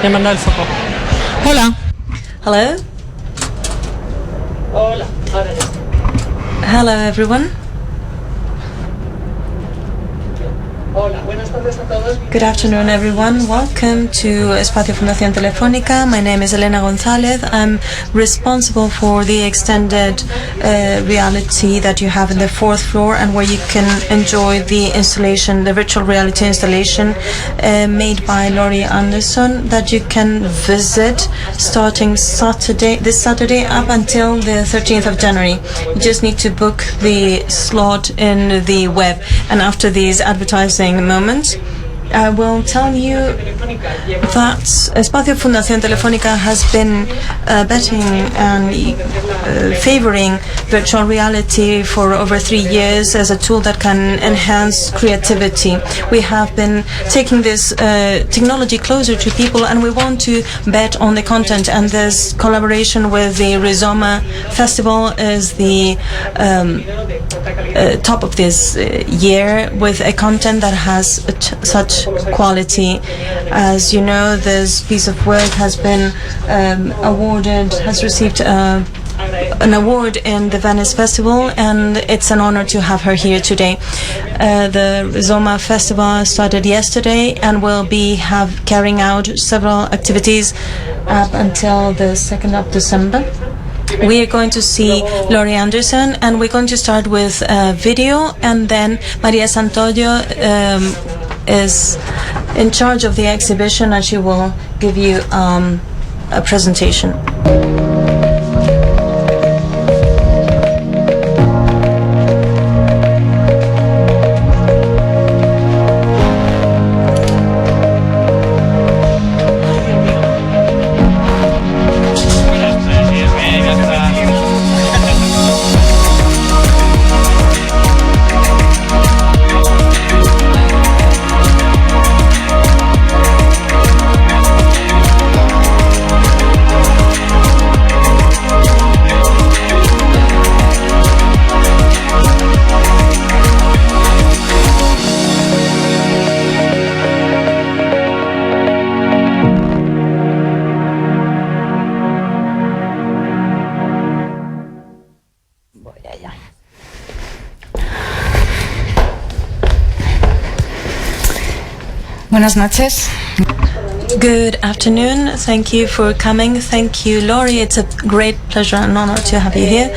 Me ha mandado el foco. Hola. Hello? Hola. Ahora ya. Hello, everyone. Good afternoon, everyone. Welcome to Espacio Fundación Telefónica. My name is Elena González. I'm responsible for the extended reality that you have in the fourth floor, and where you can enjoy the installation, the virtual reality installation made by Laurie Anderson, that you can visit starting this Saturday up until the 13th of January. You just need to book the slot in the web, and after these advertising moments, I will tell you that Espacio Fundación Telefónica has been betting and favoring virtual reality for over 3 years as a tool that can enhance creativity. We have been taking this technology closer to people, and we want to bet on the content, and this collaboration with the RIZOMA festival is the top of this year, with a content that has such quality. As you know, this piece of work has been has received an award in the Venice Festival, and it's an honor to have her here today. The RIZOMA Festival started yesterday and will be carrying out several activities up until the 2nd of December. We are going to see Laurie Anderson, and we're going to start with video, and then Maria Santoyo is in charge of the exhibition, and she will give you a presentation. Buenas noches. Good afternoon. Thank you for coming. Thank you, Laurie. It's a great pleasure and honor to have you here.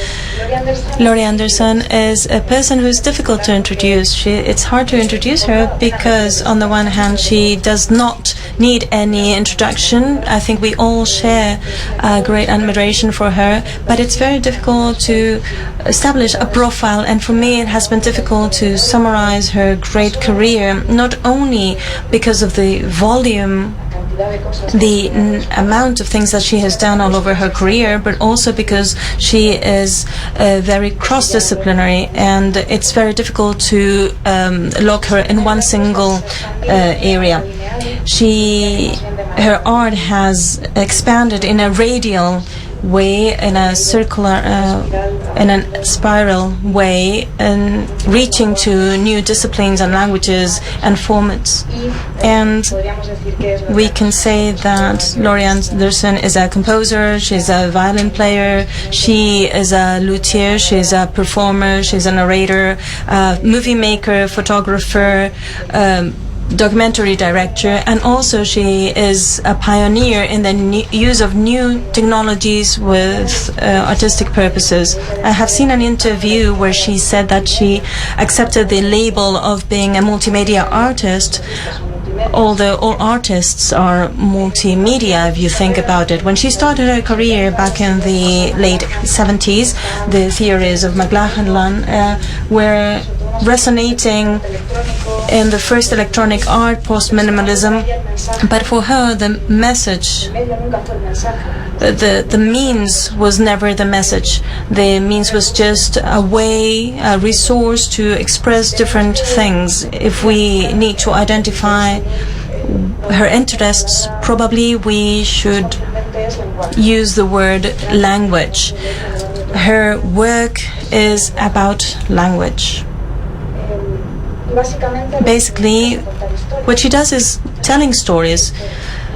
Laurie Anderson is a person who's difficult to introduce. It's hard to introduce her because, on the one hand, she does not need any introduction. I think we all share a great admiration for her, but it's very difficult to establish a profile, and for me it has been difficult to summarize her great career, not only because of the volume, the amount of things that she has done all over her career, but also because she is very cross-disciplinary, and it's very difficult to lock her in one single area. Her art has expanded in a radial way, in a circular, in a spiral way, and reaching to new disciplines and languages and formats. And we can say that Laurie Anderson is a composer, she's a violin player, she is a luthier, she's a performer, she's a narrator, movie maker, photographer, documentary director, and also she is a pioneer in the use of new technologies with artistic purposes. I have seen an interview where she said that she accepted the label of being a multimedia artist, although all artists are multimedia if you think about it. When she started her career back in the late 70s, the theories of McLachlan were resonating in the first electronic art, post-minimalism, but for her the message, the means was never the message. The means was just a way, a resource to express different things. If we need to identify her interests, probably we should use the word language. Her work is about language. Basically, what she does is telling stories.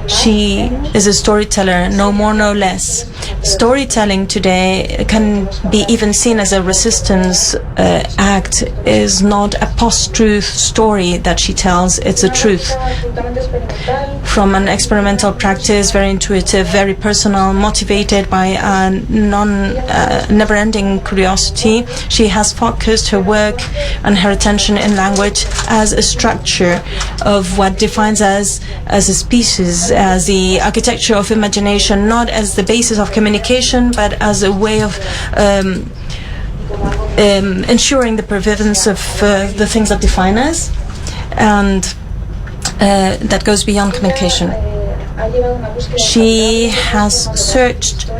She is a storyteller, no more, no less. Storytelling today can be even seen as a resistance act. Is not a post-truth story that she tells, it's a truth. From an experimental practice, very intuitive, very personal, motivated by a never-ending curiosity, she has focused her work and her attention in language as a structure of what defines us as a species, as the architecture of imagination, not as the basis of communication, but as a way of ensuring the prevalence of the things that define us, and that goes beyond communication. She has searched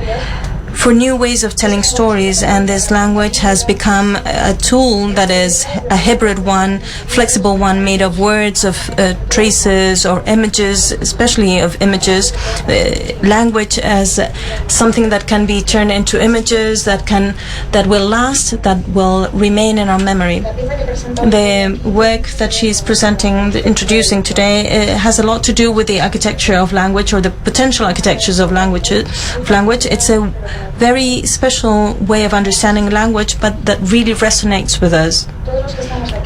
for new ways of telling stories, and this language has become a tool that is a hybrid one, flexible one, made of words, of traces or images, especially of images. Language as something that can be turned into images that will last, that will remain in our memory. The work that she's introducing today, has a lot to do with the architecture of language, or the potential architectures of language. It's a very special way of understanding language, but that really resonates with us.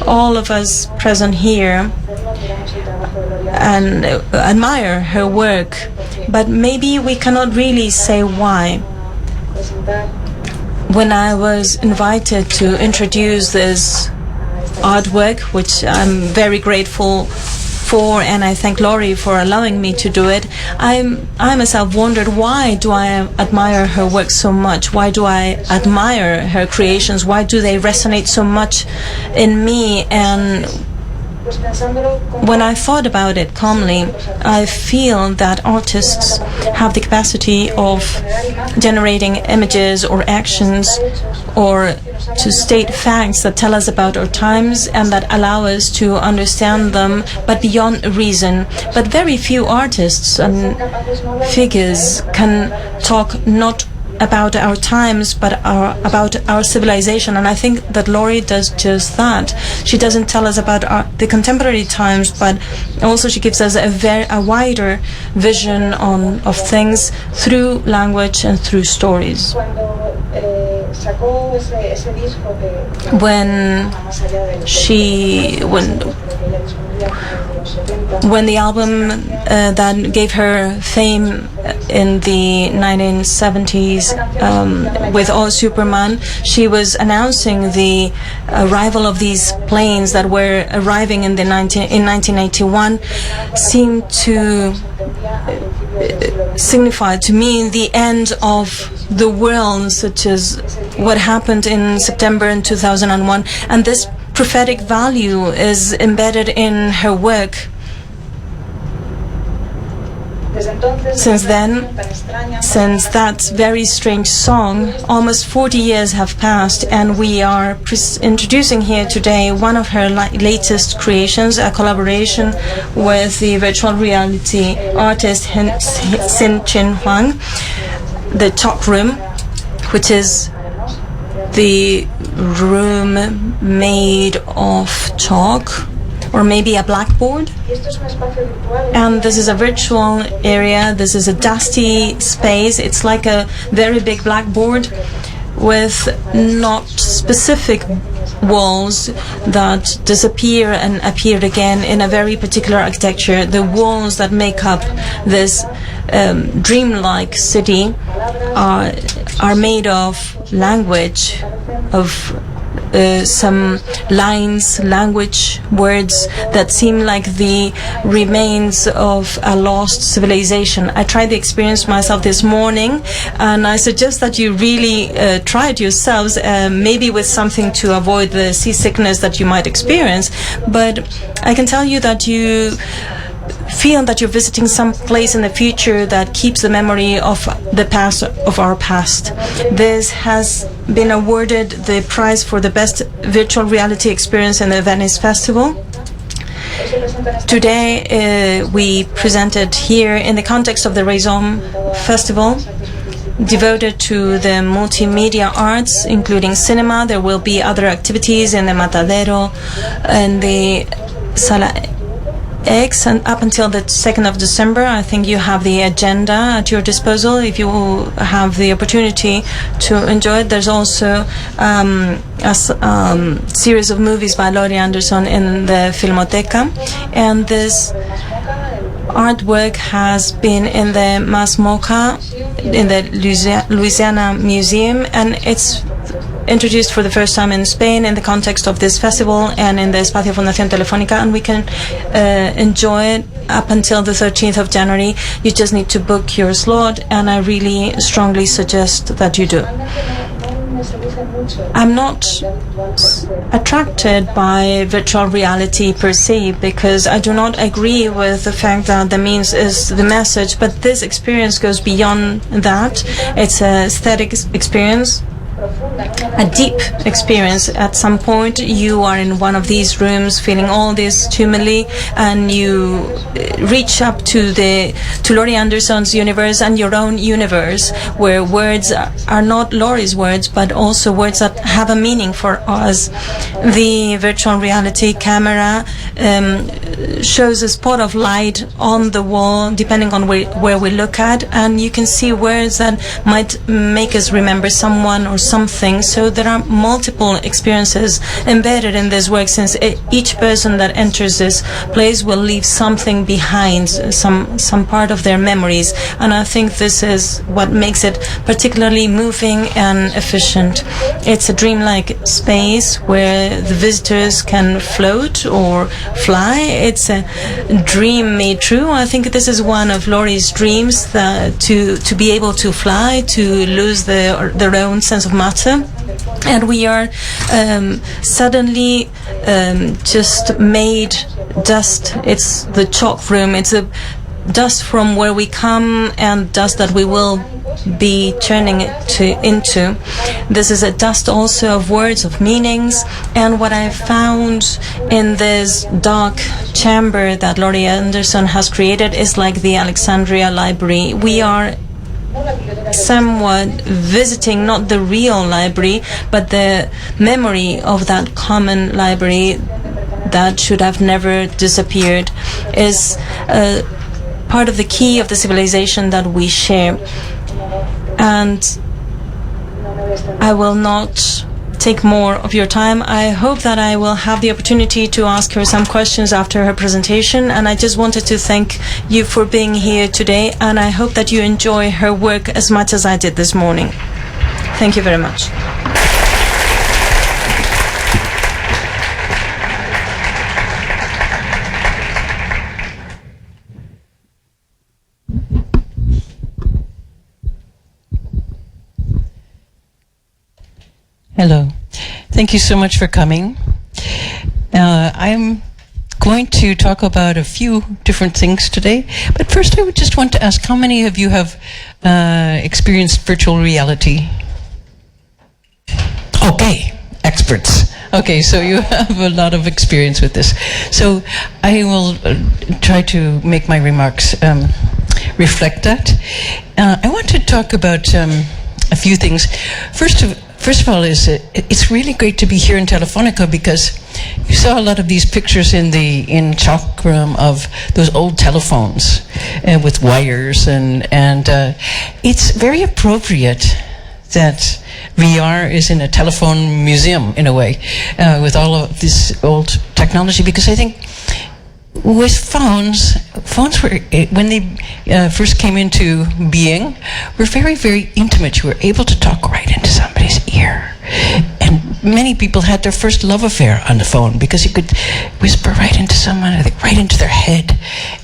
All of us present here and admire her work, but maybe we cannot really say why. When I was invited to introduce this artwork, which I'm very grateful for, and I thank Laurie for allowing me to do it, I myself wondered, why do I admire her work so much? Why do I admire her creations? Why do they resonate so much in me? And when I thought about it calmly, I feel that artists have the capacity of generating images or actions, or to state facts that tell us about our times and that allow us to understand them, but beyond reason. But very few artists and figures can talk not about our times, but about our civilization. And I think that Laurie does just that. She doesn't tell us about the contemporary times, but also she gives us a wider vision of things through language and through stories. When the album that gave her fame in the 1970s, with All Superman, she was announcing the arrival of these planes that were arriving in 1981, seemed to signify to me the end of the world, such as what happened in September in 2001, and this prophetic value is embedded in her work. Since then, since that very strange song, almost 40 years have passed, and we are introducing here today one of her latest creations, a collaboration with the virtual reality artist Sin Chin Huang, the Chalkroom, which is the room made of chalk, or maybe a blackboard. And this is a virtual area. This is a dusty space. It's like a very big blackboard with not specific walls that disappear and appear again in a very particular architecture. The walls that make up this dreamlike city are made of language, of some lines, language, words that seem like the remains of a lost civilization. I tried the experience myself this morning, and I suggest that you really try it yourselves, maybe with something to avoid the seasickness that you might experience. But I can tell you that you feel that you're visiting some place in the future that keeps the memory of the past, of our past. This has been awarded the prize for the best virtual reality experience in the Venice Festival. Today we presented here in the context of the RIZOMA Festival, devoted to the multimedia arts, including cinema. There will be other activities in the Matadero and the Sala X, and up until the 2nd of December, I think you have the agenda at your disposal if you have the opportunity to enjoy it. There's also a series of movies by Laurie Anderson in the Filmoteca, and this artwork has been in the Mas Mocha in the Louisiana Museum, and it's introduced for the first time in Spain in the context of this festival and in the Espacio Fundación Telefónica, and we can enjoy it up until the 13th of January. You just need to book your slot, and I really strongly suggest that you do. I'm not attracted by virtual reality per se, because I do not agree with the fact that the means is the message, but this experience goes beyond that. It's an aesthetic experience, a deep experience. At some point you are in one of these rooms feeling all this tumuli, and you reach up to Laurie Anderson's universe and your own universe, where words are not Laurie's words but also words that have a meaning for us. The virtual reality camera shows a spot of light on the wall depending on where we look at, and you can see words that might make us remember someone or something. So there are multiple experiences embedded in this work, since each person that enters this place will leave something behind, some part of their memories, and I think this is what makes it particularly moving and efficient. It's a dreamlike space where the visitors can float or fly. It's a dream made true. I think this is one of Laurie's dreams, to be able to fly, to lose their own sense of matter. And we are suddenly just made dust. It's the Chalkroom. It's a dust from where we come and dust that we will be turning it into. This is a dust also of words, of meanings, and what I found in this dark chamber that Laurie Anderson has created is like the Alexandria Library. We are somewhat visiting not the real library, but the memory of that common library that should have never disappeared, is part of the key of the civilization that we share. And I will not take more of your time. I hope that I will have the opportunity to ask her some questions after her presentation, and I just wanted to thank you for being here today, and I hope that you enjoy her work as much as I did this morning. Thank you very much. Hello. Thank you so much for coming. I'm going to talk about a few different things today, but first I would just want to ask, how many of you have experienced virtual reality? Okay, experts. Okay, so you have a lot of experience with this. So I will try to make my remarks reflect that. I want to talk about a few things. First of all, it's really great to be here in Telefónica, because you saw a lot of these pictures in Chalkroom of those old telephones with wires, and it's very appropriate that VR is in a telephone museum in a way, with all of this old technology, because I think with phones were, when they first came into being, were very, very intimate. You were able to talk right into somebody's ear. And many people had their first love affair on the phone, because you could whisper right into someone, right into their head.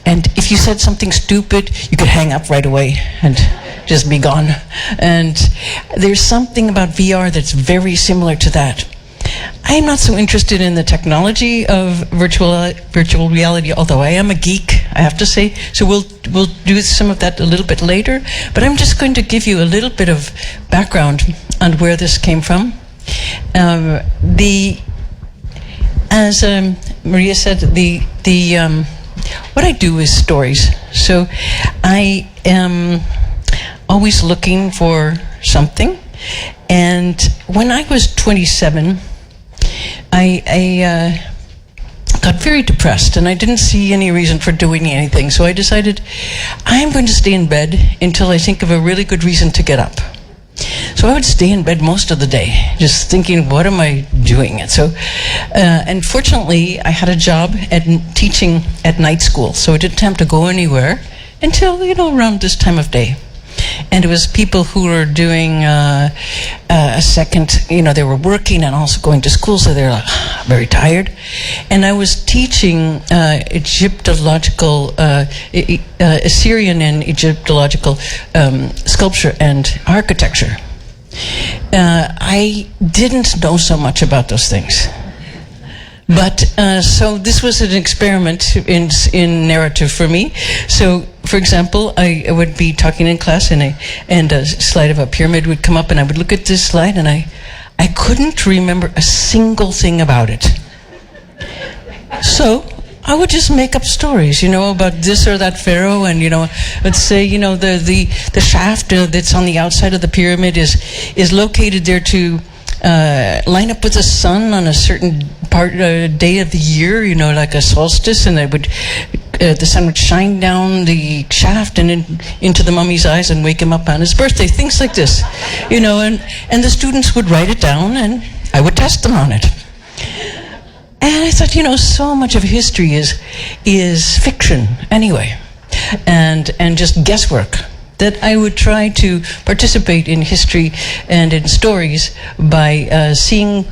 And if you said something stupid, you could hang up right away and just be gone. And there's something about VR that's very similar to that. I'm not so interested in the technology of virtual reality, although I am a geek, I have to say. So we'll do some of that a little bit later. But I'm just going to give you a little bit of background on where this came from. As Maria said, what I do is stories. So I am always looking for something. And when I was 27, I got very depressed, and I didn't see any reason for doing anything. So I decided I'm going to stay in bed until I think of a really good reason to get up. So I would stay in bed most of the day, just thinking, what am I doing? And so, and fortunately, I had a job at teaching at night school, so I didn't have to go anywhere until, around this time of day. And it was people who were doing a second, they were working and also going to school, so they're very tired. And I was teaching Egyptological, Assyrian and Egyptological sculpture and architecture. I didn't know so much about those things. But so this was an experiment in narrative for me. So, for example, I would be talking in class, and a slide of a pyramid would come up, and I would look at this slide, and I couldn't remember a single thing about it. So I would just make up stories, about this or that pharaoh, and let's say the shaft that's on the outside of the pyramid is located there to line up with the sun on a certain day of the year, like a solstice, and the sun would shine down the shaft and into the mummy's eyes and wake him up on his birthday, things like this, and the students would write it down, and I would test them on it. And I thought, so much of history is fiction anyway, and just guesswork. That I would try to participate in history and in stories by seeing.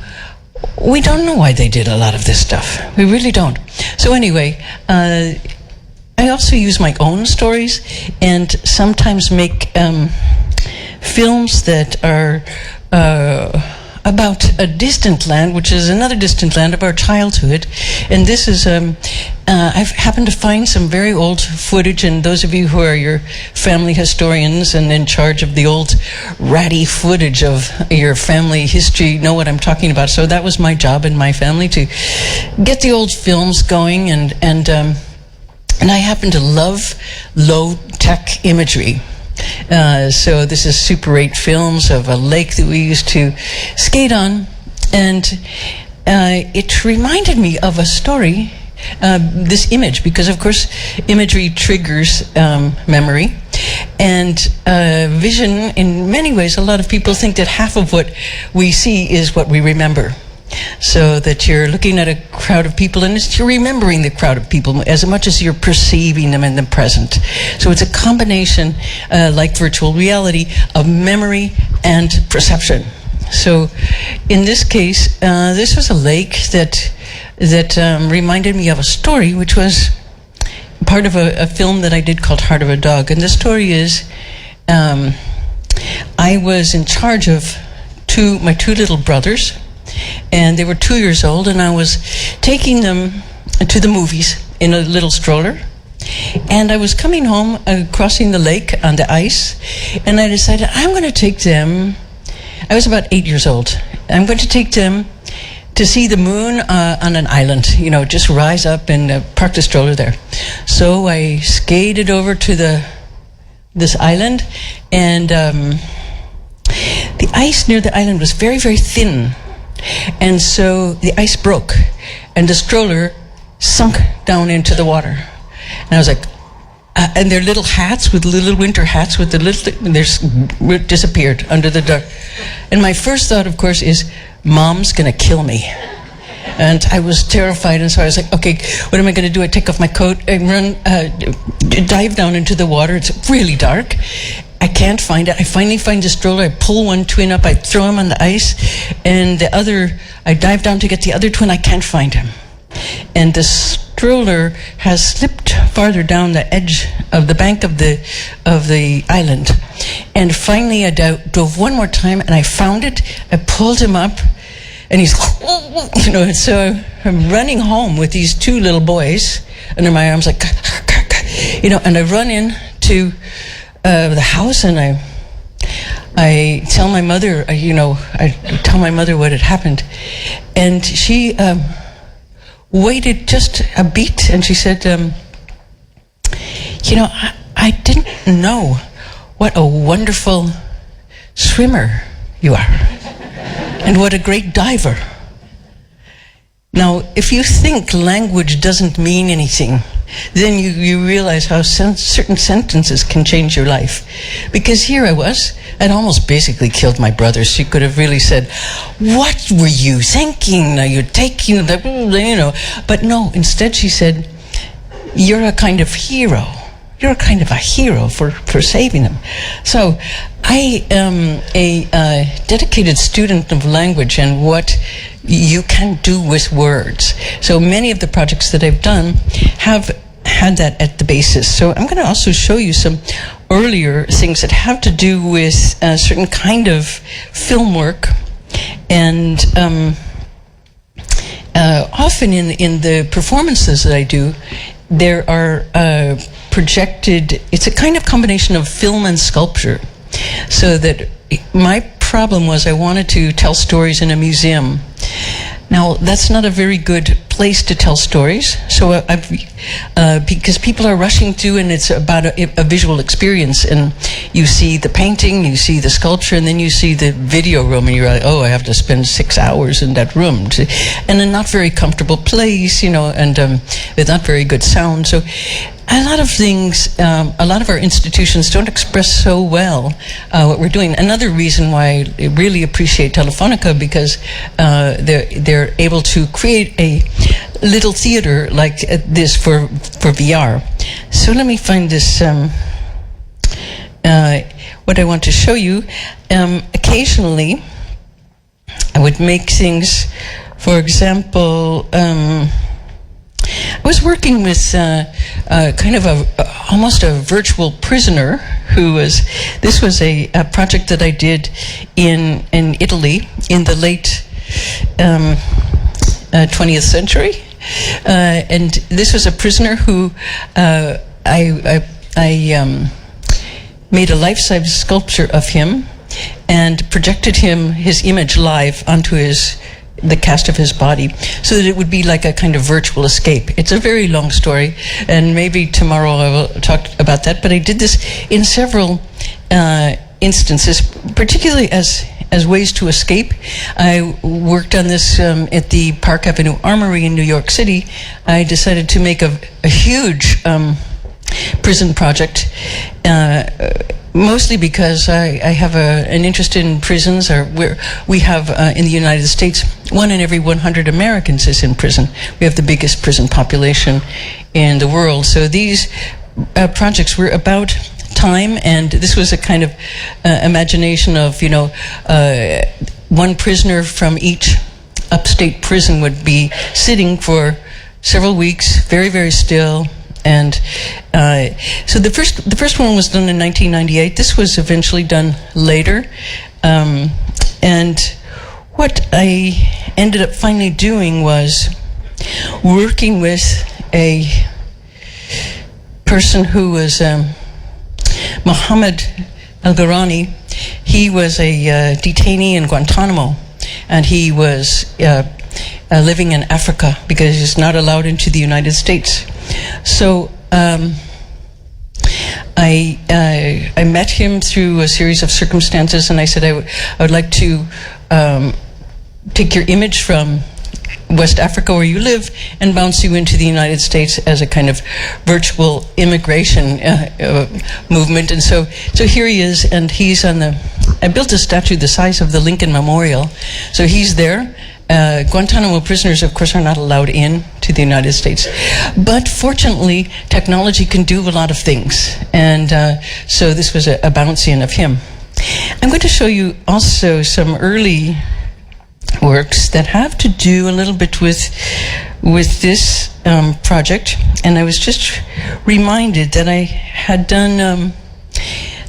We don't know why they did a lot of this stuff. We really don't. So anyway, I also use my own stories and sometimes make films that are about a distant land, which is another distant land of our childhood. And this is, I've happened to find some very old footage, and those of you who are your family historians and in charge of the old ratty footage of your family history know what I'm talking about. So that was my job in my family, to get the old films going, and I happen to love low-tech imagery. So this is Super 8 films of a lake that we used to skate on, and it reminded me of a story, this image, because of course imagery triggers memory, and vision. In many ways, a lot of people think that half of what we see is what we remember. So that you're looking at a crowd of people and you're remembering the crowd of people as much as you're perceiving them in the present. So it's a combination, like virtual reality, of memory and perception. So in this case, this was a lake that reminded me of a story, which was part of a film that I did called Heart of a Dog. And the story is, I was in charge of my two little brothers, and they were 2 years old, and I was taking them to the movies in a little stroller. And I was coming home, crossing the lake on the ice, and I decided I'm going to take them. I was about 8 years old. I'm going to take them to see the moon on an island, just rise up and park the stroller there. So I skated over to this island, and the ice near the island was very, very thin. And so the ice broke, and the stroller sunk down into the water. And I was like, and their little hats, with little winter hats, with the little, disappeared under the dark. And my first thought, of course, is, Mom's gonna kill me. And I was terrified, and so I was like, okay, what am I gonna do? I take off my coat and run, dive down into the water. It's really dark. I can't find it. I finally find the stroller. I pull one twin up. I throw him on the ice. And I dive down to get the other twin. I can't find him. And the stroller has slipped farther down the edge of the bank of the island. And finally I dove one more time, and I found it. I pulled him up, and he's, and so I'm running home with these two little boys under my arms, like, and I run in to the house, and I tell my mother, I tell my mother what had happened, and she waited just a beat, and she said, I didn't know what a wonderful swimmer you are, and what a great diver. Now, if you think language doesn't mean anything, then you realize how certain sentences can change your life. Because here I was, I'd almost basically killed my brother. She could have really said, "What were you thinking? Are you taking the, you know?" But no, instead she said, "You're a kind of hero. You're a kind of a hero for saving him." So I am a dedicated student of language and what you can do with words. So many of the projects that I've done have had that at the basis. So I'm going to also show you some earlier things that have to do with a certain kind of film work. And often in the performances that I do, there are projected, it's a kind of combination of film and sculpture. So that my problem was I wanted to tell stories in a museum. Now, that's not a very good place to tell stories, so because people are rushing through and it's about a visual experience, and you see the painting, you see the sculpture, and then you see the video room, and you're like, oh, I have to spend 6 hours in that room, and a not very comfortable place, you know, and with not very good sound. So a lot of things, a lot of our institutions don't express so well what we're doing. Another reason why I really appreciate Telefónica, because they're able to create a little theater like this for VR. So let me find this, what I want to show you. Occasionally, I would make things, for example, I was working with kind of almost a virtual prisoner who was, this was a project that I did in Italy in the late 20th century. And this was a prisoner who I made a life-size sculpture of him and projected his image live onto the cast of his body, so that it would be like a kind of virtual escape. It's a very long story, and maybe tomorrow I will talk about that, but I did this in several instances, particularly as ways to escape. I worked on this at the Park Avenue Armory in New York City. I decided to make a huge prison project, mostly because I have an interest in prisons, or we have in the United States, 1 in every 100 Americans is in prison. We have the biggest prison population in the world. So these projects were about time, and this was a kind of imagination of, you know, one prisoner from each upstate prison would be sitting for several weeks, very, very still. And so the first one was done in 1998. This was eventually done later. And what I ended up finally doing was working with a person who was Mohammed Al-Gharani. He was a detainee in Guantanamo, and he was living in Africa because he's not allowed into the United States. So I met him through a series of circumstances, and I said I would like to take your image from West Africa where you live and bounce you into the United States as a kind of virtual immigration movement. And so here he is, and he's on I built a statue the size of the Lincoln Memorial. So he's there. Guantanamo prisoners, of course, are not allowed in to the United States. But fortunately, technology can do a lot of things. And so this was a bounce-in of him. I'm going to show you also some early works that have to do a little bit with this project. And I was just reminded that I had done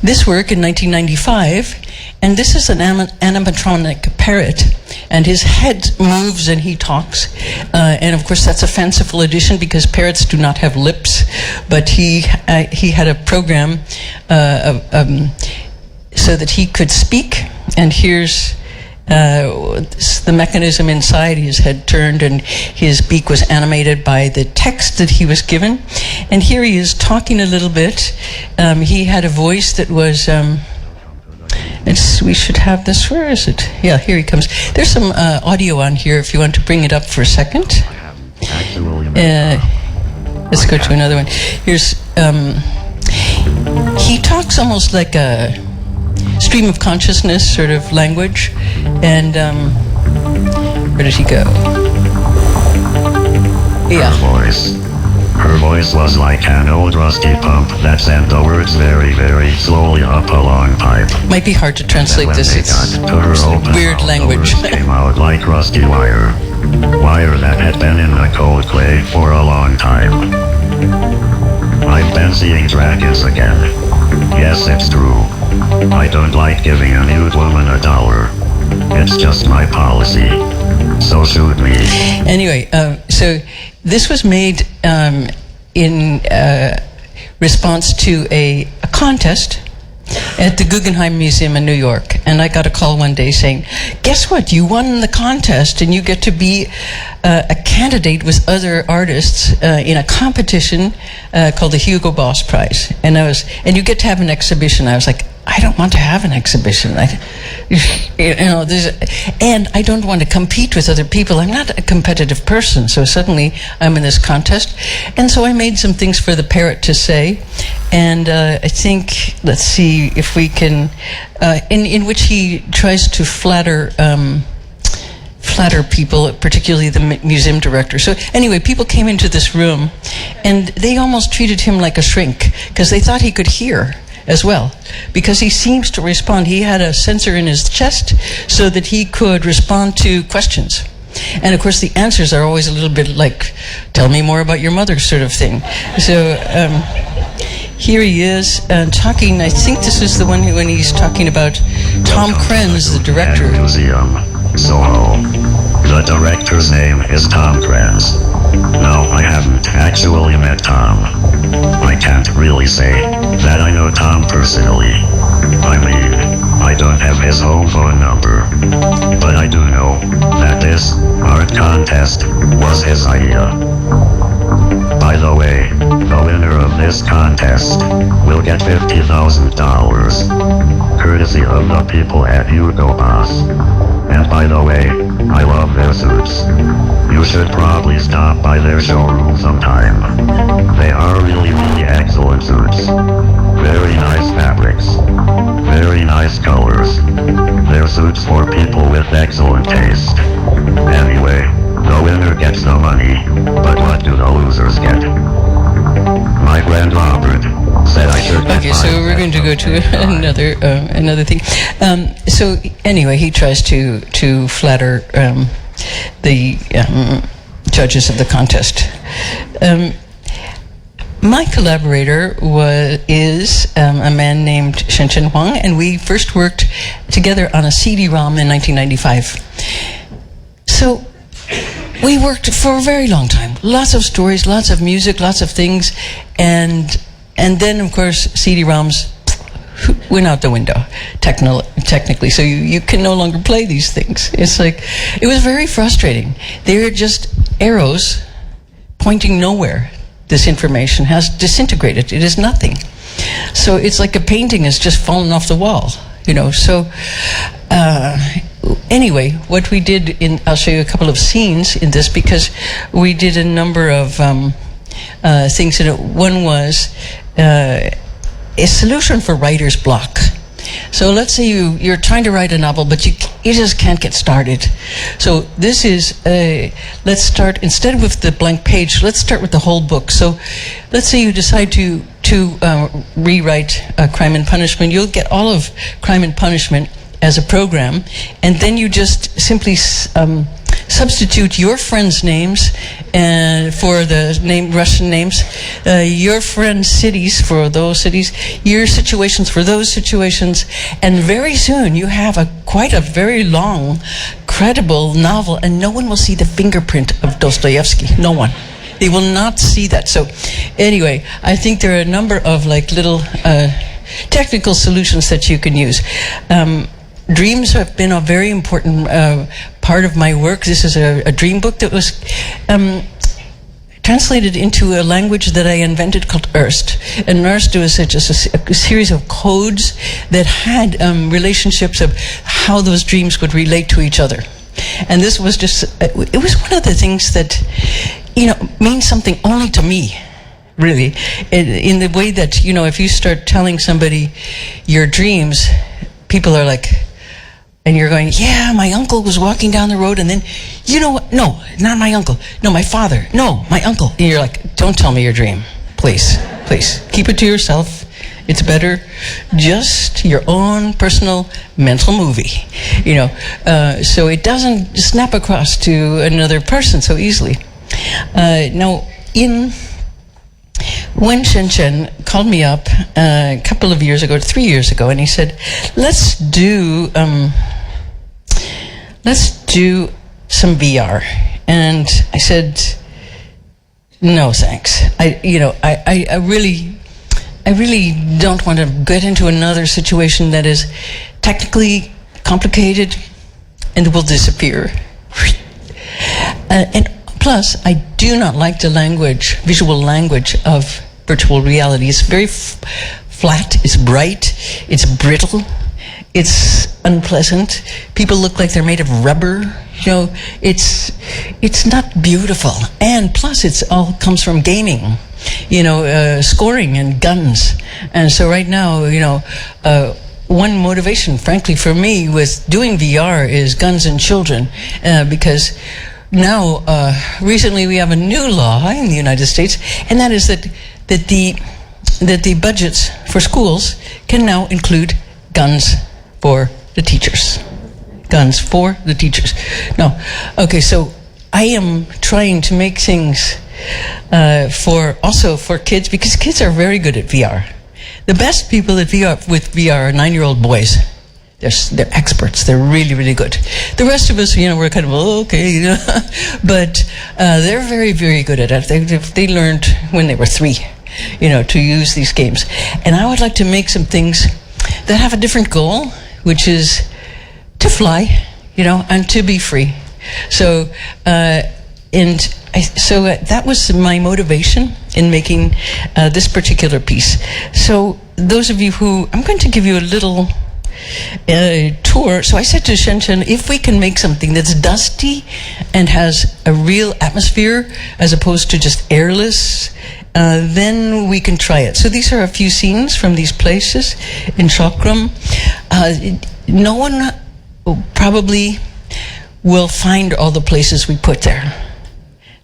this work in 1995. And this is an animatronic parrot, and his head moves and he talks. And of course that's a fanciful addition because parrots do not have lips, but he had a program so that he could speak, and here's the mechanism inside. His head turned and his beak was animated by the text that he was given. And here he is talking a little bit. He had a voice that was we should have this. Where is it? Yeah, here he comes. There's some audio on here if you want to bring it up for a second. Let's go to another one. Here's, he talks almost like a stream of consciousness sort of language. And where did he go? Yeah. Her voice was like an old rusty pump that sent the words very, very slowly up a long pipe. Might be hard to translate this. It's weird language. The words came out like rusty wire. Wire that had been in the cold clay for a long time. I've been seeing dragons again. Yes, it's true. I don't like giving a nude woman $1. It's just my policy. So shoot me. Anyway, so this was made in response to a contest at the Guggenheim Museum in New York. And I got a call one day saying, guess what, you won the contest and you get to be a candidate with other artists in a competition called the Hugo Boss Prize. And you get to have an exhibition. I was like, I don't want to have an exhibition. And I don't want to compete with other people. I'm not a competitive person. So suddenly I'm in this contest. And so I made some things for the parrot to say. And I think, let's see if we can, in which he tries to flatter people, particularly the museum director. So anyway, people came into this room and they almost treated him like a shrink because they thought he could hear as well, because he seems to respond. He had a sensor in his chest so that he could respond to questions. And of course the answers are always a little bit like, tell me more about your mother sort of thing. So here he is talking, I think this is the one when he's talking about Tom Krenz, the director. Museum, Soho. The director's name is Tom Krenz. No, I haven't actually met Tom. I can't really say that I know Tom personally. I mean, I don't have his home phone number. But I do know that this art contest was his idea. By the way, the winner of this contest will get $50,000, courtesy of the people at Hugo Boss. And by the way, I love their suits. You should probably stop by their showroom sometime. They are really, really excellent suits. Very nice fabrics. Very nice colors. They're suits for people with excellent taste. Anyway, the winner gets the money, but what do the losers get? My friend Robert said I should. Okay, so we're going to go to another thing. So anyway, he tries to flatter the judges of the contest. My collaborator is a man named Shenchen Huang, and we first worked together on a CD-ROM in 1995. So we worked for a very long time. Lots of stories, lots of music, lots of things, and then of course CD-ROMs went out the window technically, so you can no longer play these things. It's like, it was very frustrating. They're just arrows pointing nowhere. This information has disintegrated. It is nothing. So it's like a painting has just fallen off the wall, you know. So anyway, what we did I'll show you a couple of scenes in this, because we did a number of things in it. One was a solution for writer's block. So let's say you're trying to write a novel, but you just can't get started. So this is let's start, instead of with the blank page, let's start with the whole book. So let's say you decide to rewrite Crime and Punishment. You'll get all of Crime and Punishment as a program, and then you just simply substitute your friends' names for the Russian names, your friends' cities for those cities, your situations for those situations, and very soon you have quite a very long, credible novel, and no one will see the fingerprint of Dostoevsky. No one. They will not see that. So anyway, I think there are a number of like little technical solutions that you can use. Dreams have been a very important part of my work. This is a dream book that was translated into a language that I invented called Erst. And Erst was just a series of codes that had relationships of how those dreams would relate to each other. And this was just, it was one of the things that, means something only to me, really. In the way that, if you start telling somebody your dreams, people are like, and you're going, yeah, my uncle was walking down the road, and then, you know what? No, not my uncle. No, my father. No, my uncle. And you're like, don't tell me your dream. Please, please. Keep it to yourself. It's better just your own personal mental movie, so it doesn't snap across to another person so easily. Now, when Shen called me up a couple of years ago, 3 years ago, and he said, let's do some VR. And I said, no, thanks. I really don't want to get into another situation that is technically complicated and will disappear. And plus, I do not like the visual language of virtual reality. It's very flat, it's bright, it's brittle, it's unpleasant. People look like they're made of rubber. It's not beautiful. And plus, it's all comes from gaming. Scoring and guns. And so right now, one motivation, frankly, for me with doing VR is guns and children, because now, recently we have a new law in the United States, and that is that the budgets for schools can now include guns for the teachers. Guns for the teachers. No. Okay, so I am trying to make things for kids, because kids are very good at VR. The best people at VR are 9-year-old boys. They're experts. They're really, really good. The rest of us, we're kind of okay, but they're very, very good at it. They learned when they were 3, to use these games. And I would like to make some things that have a different goal, which is to fly, and to be free. So, that was my motivation in making this particular piece. So those of you I'm going to give you a little tour. So I said to Shen, if we can make something that's dusty and has a real atmosphere as opposed to just airless, then we can try it. So these are a few scenes from these places in Chalkroom. No one probably will find all the places we put there.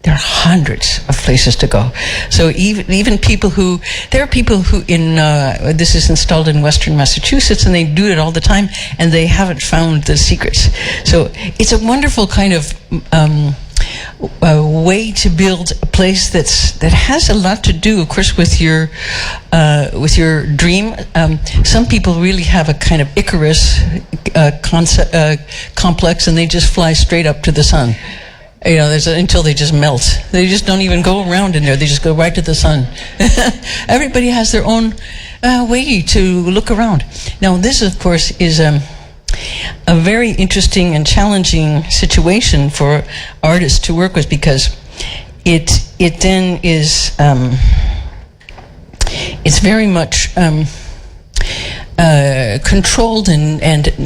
There are hundreds of places to go. So even people who, there are people who this is installed in Western Massachusetts, and they do it all the time, and they haven't found the secrets. So it's a wonderful kind of way to build a place that has a lot to do, of course, with your dream. Some people really have a kind of Icarus complex, and they just fly straight up to the sun. Until they just melt. They just don't even go around in there. They just go right to the sun. Everybody has their own way to look around. Now, this, of course, is a very interesting and challenging situation for artists to work with, because it then is it's very much controlled and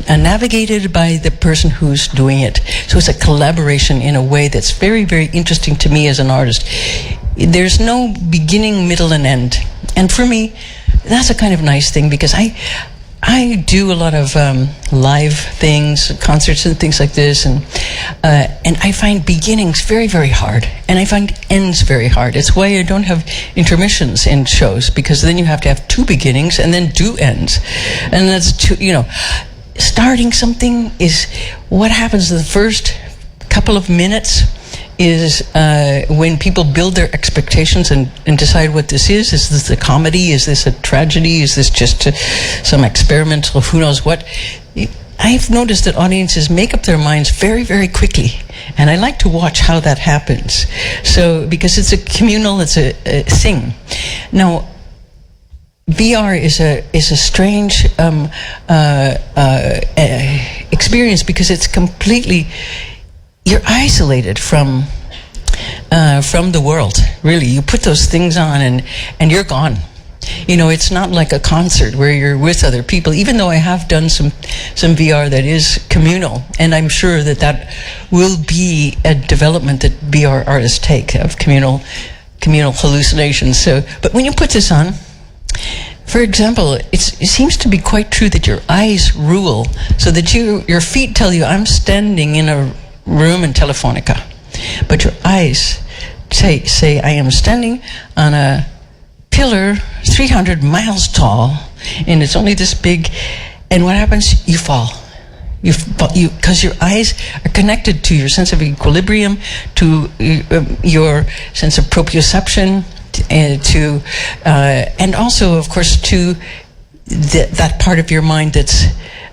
navigated by the person who's doing it. So it's a collaboration in a way that's very, very interesting to me as an artist. There's no beginning, middle, and end. And for me, that's a kind of nice thing, because I do a lot of live things, concerts and things like this, and I find beginnings very, very hard, and I find ends very hard. It's why I don't have intermissions in shows, because then you have to have 2 beginnings and then 2 ends, and that's starting something is what happens in the first couple of minutes. Is when people build their expectations and decide what this is. Is this a comedy? Is this a tragedy? Is this just some experimental, who knows what? I've noticed that audiences make up their minds very, very quickly. And I like to watch how that happens. So, because it's a communal, it's a thing. Now, VR is a strange experience, because it's completely, you're isolated from from the world. Really, you put those things on and you're gone. You know, it's not like a concert where you're with other people, even though I have done some VR that is communal, and I'm sure that will be a development that VR artists take, of communal hallucinations. So, but when you put this on, for example, it seems to be quite true that your eyes rule, so that your feet tell you, I'm standing in a room in Telefonica, but your eyes say I am standing on a pillar 300 miles tall, and it's only this big, and what happens? You fall. Because your eyes are connected to your sense of equilibrium, to your sense of proprioception, and also, of course, to that part of your mind that's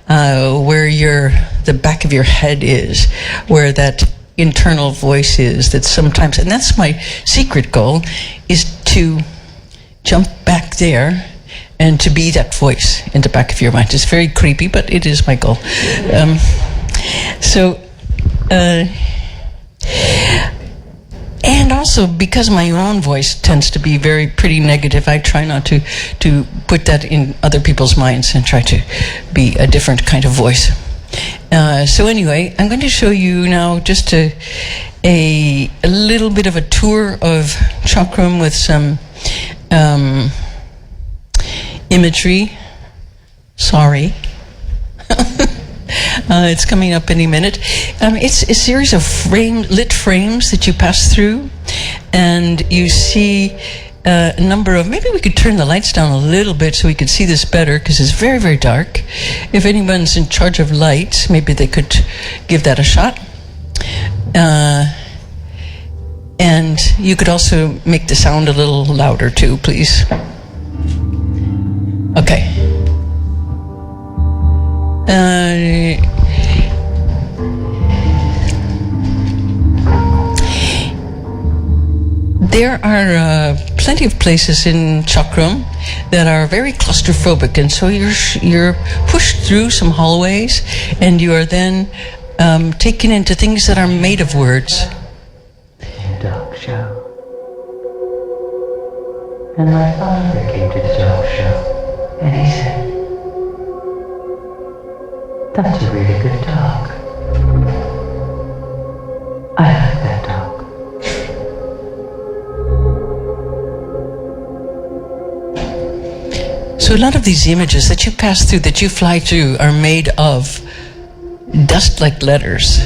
where the back of your head is, where that internal voice is. That sometimes, and that's my secret goal, is to jump back there and to be that voice in the back of your mind. It's very creepy, but it is my goal. And also, because my own voice tends to be pretty negative, I try not to put that in other people's minds and try to be a different kind of voice. So anyway, I'm going to show you now just a little bit of a tour of Chalkroom with some imagery. Sorry. It's coming up any minute. It's a series of lit frames that you pass through, and you see a number of, maybe we could turn the lights down a little bit so we could see this better, because it's very, very dark. If anyone's in charge of lights, maybe they could give that a shot. And you could also make the sound a little louder too, please. Okay. There are plenty of places in Chalkroom that are very claustrophobic, and so you're pushed through some hallways, and you are then taken into things that are made of words. Dog show. And my father came to the dog show, and he said, "That's a really good dog. I like that dog." So a lot of these images that you pass through, that you fly through, are made of dust-like letters.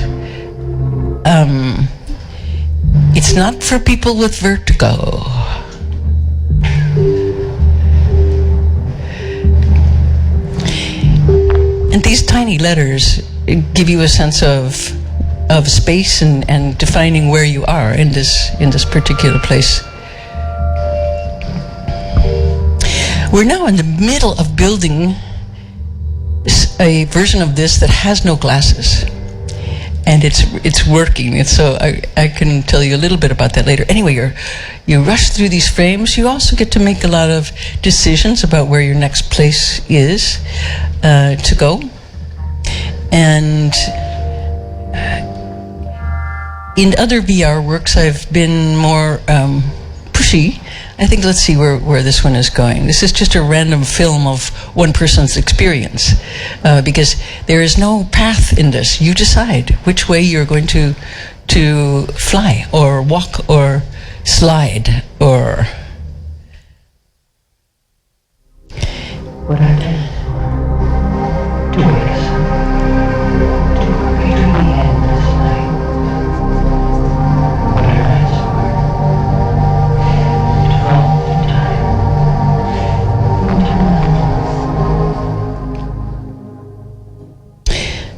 It's not for people with vertigo. And these tiny letters give you a sense of space and defining where you are in this particular place. We're now in the middle of building a version of this that has no glasses. And it's working. And so I can tell you a little bit about that later. Anyway, you rush through these frames. You also get to make a lot of decisions about where your next place is to go. And in other VR works, I've been more pushy. I think, let's see where this one is going. This is just a random film of one person's experience, because there is no path in this. You decide which way you're going to fly or walk or slide or... What I did to wake us up, to between the endless night. What I asked for, to all the time.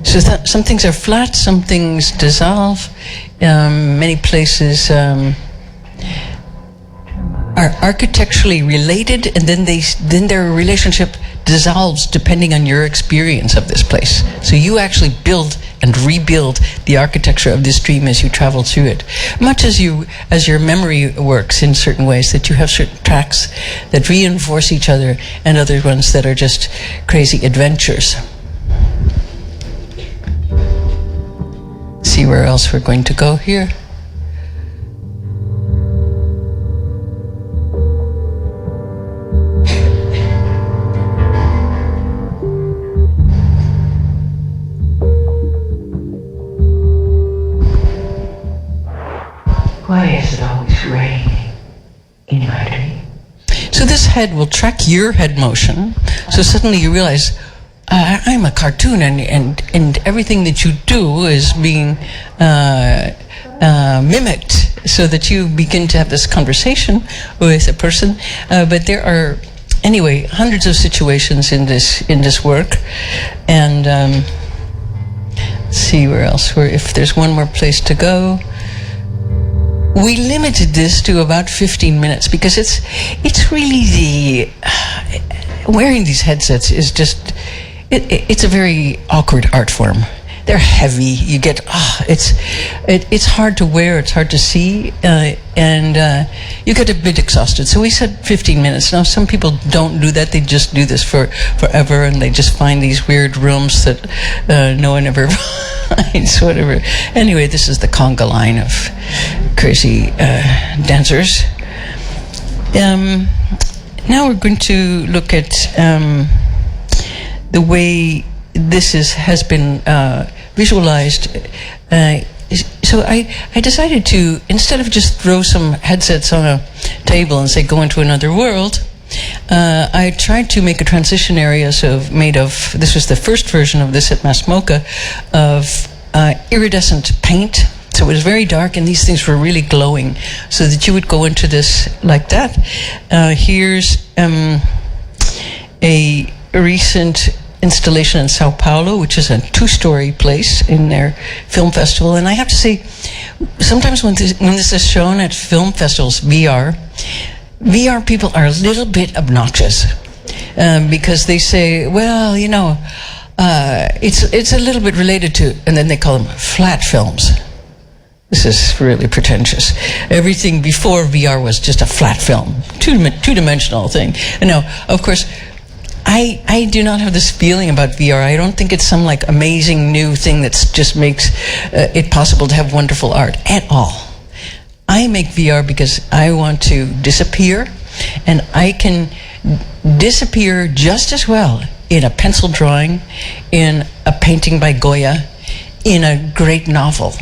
So some things are flat, some things dissolve. Many places are architecturally related, and then their relationship dissolves depending on your experience of this place. So you actually build and rebuild the architecture of this dream as you travel through it. Much as your memory works in certain ways, that you have certain tracks that reinforce each other and other ones that are just crazy adventures. See where else we're going to go here. head will track your head motion. So suddenly you realize, I'm a cartoon, and everything that you do is being mimicked, so that you begin to have this conversation with a person. But there are, anyway, hundreds of situations in this work, and let's see where else. If there's one more place to go. We limited this to about 15 minutes because it's really wearing these headsets is just. It's a very awkward art form. They're heavy. You get it's hard to wear. It's hard to see, and you get a bit exhausted. So we said 15 minutes. Now some people don't do that. They just do this forever, and they just find these weird rooms that no one ever finds. Whatever. Anyway, this is the conga line of crazy dancers. Now we're going to look at. The way this has been visualized. So I decided to, instead of just throw some headsets on a table and say, go into another world, I tried to make a transition area made of, this was the first version of this at Mass Mocha, of iridescent paint. So it was very dark, and these things were really glowing, so that you would go into this like that. Here's a recent installation in Sao Paulo, which is a 2-story place in their film festival. And I have to say, sometimes when this is shown at film festivals, VR people are a little bit obnoxious because they say, well, you know, it's a little bit related to, and then they call them flat films. This is really pretentious. Everything before VR was just a flat film, two-dimensional thing. And now, of course, I do not have this feeling about VR. I don't think it's some like amazing new thing that just makes it possible to have wonderful art at all. I make VR because I want to disappear, and I can disappear just as well in a pencil drawing, in a painting by Goya, in a great novel.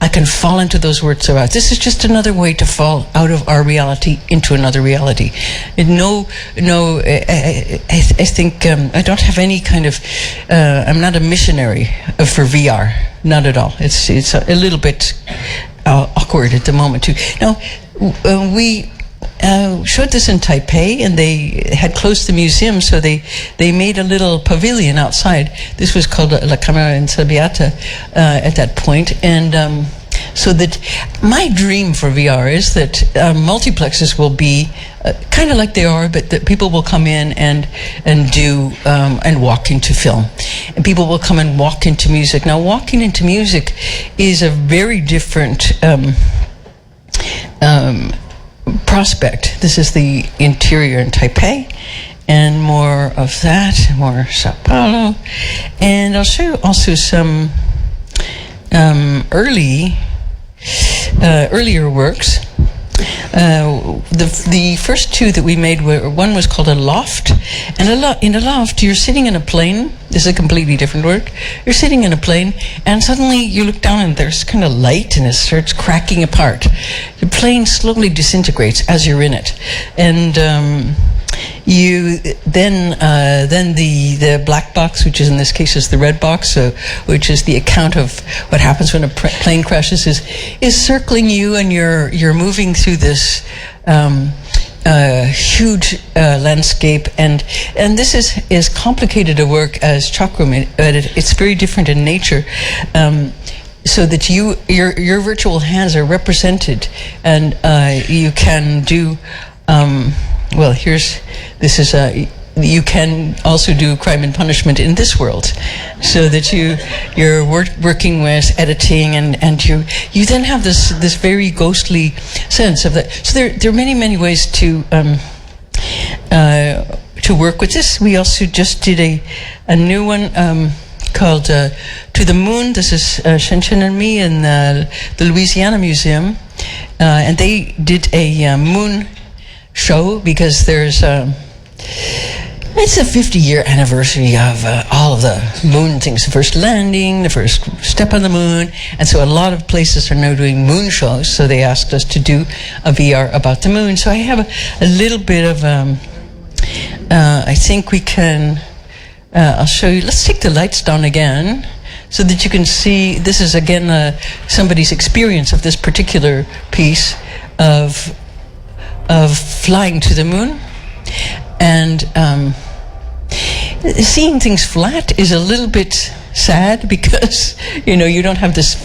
I can fall into those words of art. This is just another way to fall out of our reality into another reality. I think I don't have any kind of. I'm not a missionary for VR. Not at all. It's a little bit awkward at the moment too. Now we showed this in Taipei, and they had closed the museum, so they made a little pavilion outside. This was called La Camera Insabiata at that point, and so that my dream for VR is that multiplexes will be kind of like they are, but that people will come in and do and walk into film, and people will come and walk into music. Now, walking into music is a very different prospect. This is the interior in Taipei, and more of that, more Sao Paulo, and I'll show you also some earlier works. The first two that we made were, one was called a loft, and in a loft you're sitting in a plane. This is a completely different work. You're sitting in a plane, and suddenly you look down and there's kind of light, and it starts cracking apart. The plane slowly disintegrates as you're in it, and you then the black box, which is in this case is the red box, which is the account of what happens when a plane crashes, is circling you, and you're moving through this huge landscape, and this is as complicated a work as Chalkroom, but it's very different in nature. So that your virtual hands are represented, and you can do. Well, you can also do crime and punishment in this world, so that you're working with editing, and you then have this very ghostly sense of that. So there are many ways to work with this. We also just did a new one called To the Moon. This is Shen and me in the Louisiana Museum, and they did a moon show because it's a 50-year anniversary of all of the moon things, the first landing, the first step on the moon, and so a lot of places are now doing moon shows, so they asked us to do a VR about the moon. So I have a little bit of I think we can, I'll show you, let's take the lights down again so that you can see, this is again somebody's experience of this particular piece of flying to the moon. And seeing things flat is a little bit sad because, you know, you don't have this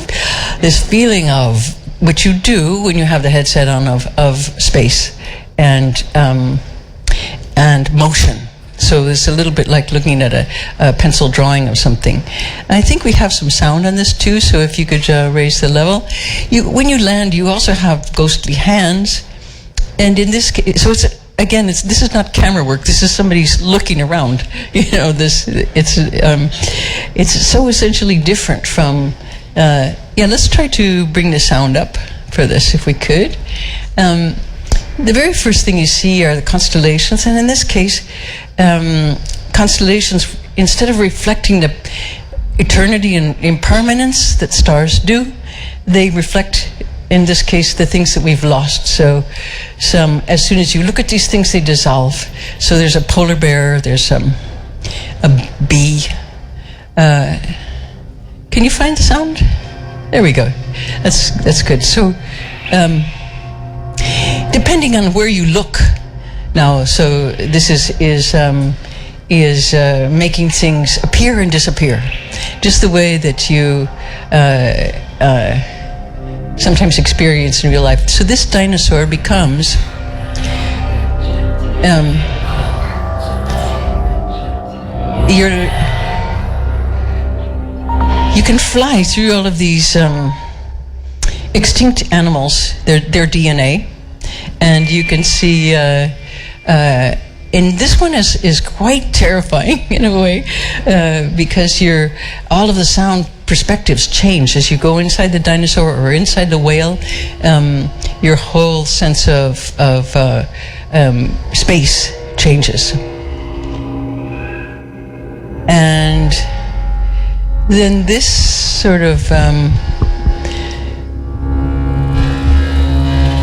feeling of, which you do when you have the headset on, of space and motion. So it's a little bit like looking at a pencil drawing of something. I think we have some sound on this too, so if you could raise the level. When you land, you also have ghostly hands. And in this case, so this is not camera work. This is somebody's looking around. You know, it's so essentially different from. Let's try to bring the sound up for this, if we could. The very first thing you see are the constellations, and in this case, constellations, instead of reflecting the eternity and impermanence that stars do, they reflect, in this case, the things that we've lost. So as soon as you look at these things, they dissolve. So there's a polar bear, there's a bee. Can you find the sound? There we go. That's good. So depending on where you look now, so this is making things appear and disappear, just the way that you sometimes experience in real life. So this dinosaur becomes you can fly through all of these extinct animals, their DNA, and you can see and this one is quite terrifying in a way, because all of the sound perspectives change as you go inside the dinosaur or inside the whale. Your whole sense of space changes. And then this sort of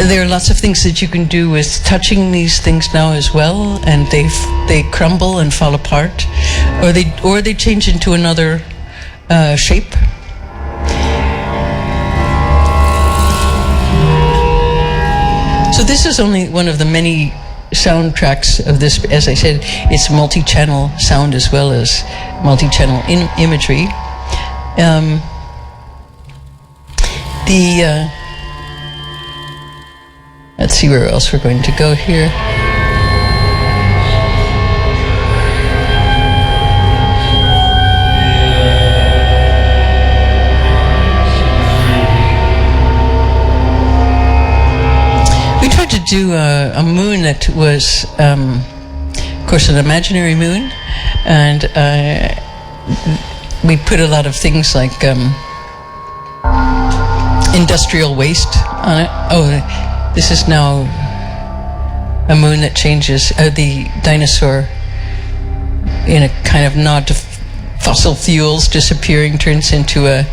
there are lots of things that you can do with touching these things now as well, and they crumble and fall apart, or they change into another shape. So this is only one of the many soundtracks of this. As I said, it's multi-channel sound as well as multi-channel imagery. Let's see where else we're going to go here. We tried to do a moon that was, of course, an imaginary moon, and we put a lot of things like industrial waste on it. Oh, this is now a moon that changes the dinosaur in a kind of nod to fossil fuels disappearing, turns into a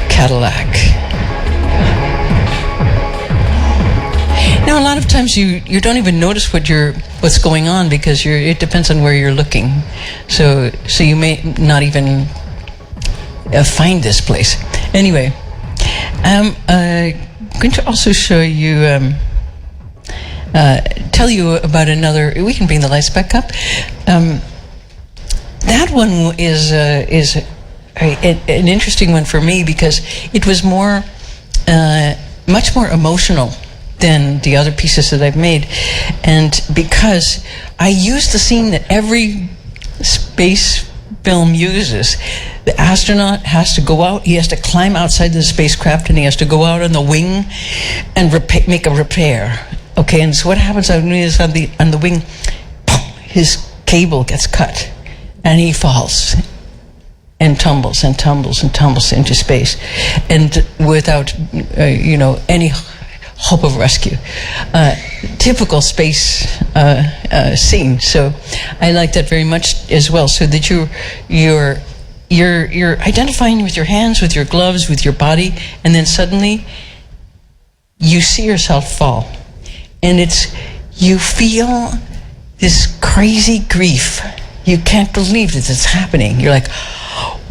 Cadillac. Now, a lot of times you don't even notice what's going on because it depends on where you're looking. So you may not even find this place. Anyway, I'm going to also show you, tell you about another. We can bring the lights back up. That one is an interesting one for me because it was much more emotional than the other pieces that I've made, and because I used the scene that every space film uses. The astronaut has to go out, he has to climb outside the spacecraft, and he has to go out on the wing and make a repair. Okay, and so what happens is on the wing, his cable gets cut, and he falls and tumbles and tumbles and tumbles into space, and without any hope of rescue. Typical space scene. So I like that very much as well. So that you're identifying with your hands, with your gloves, with your body, and then suddenly you see yourself fall, and you feel this crazy grief. You can't believe that it's happening. You're like,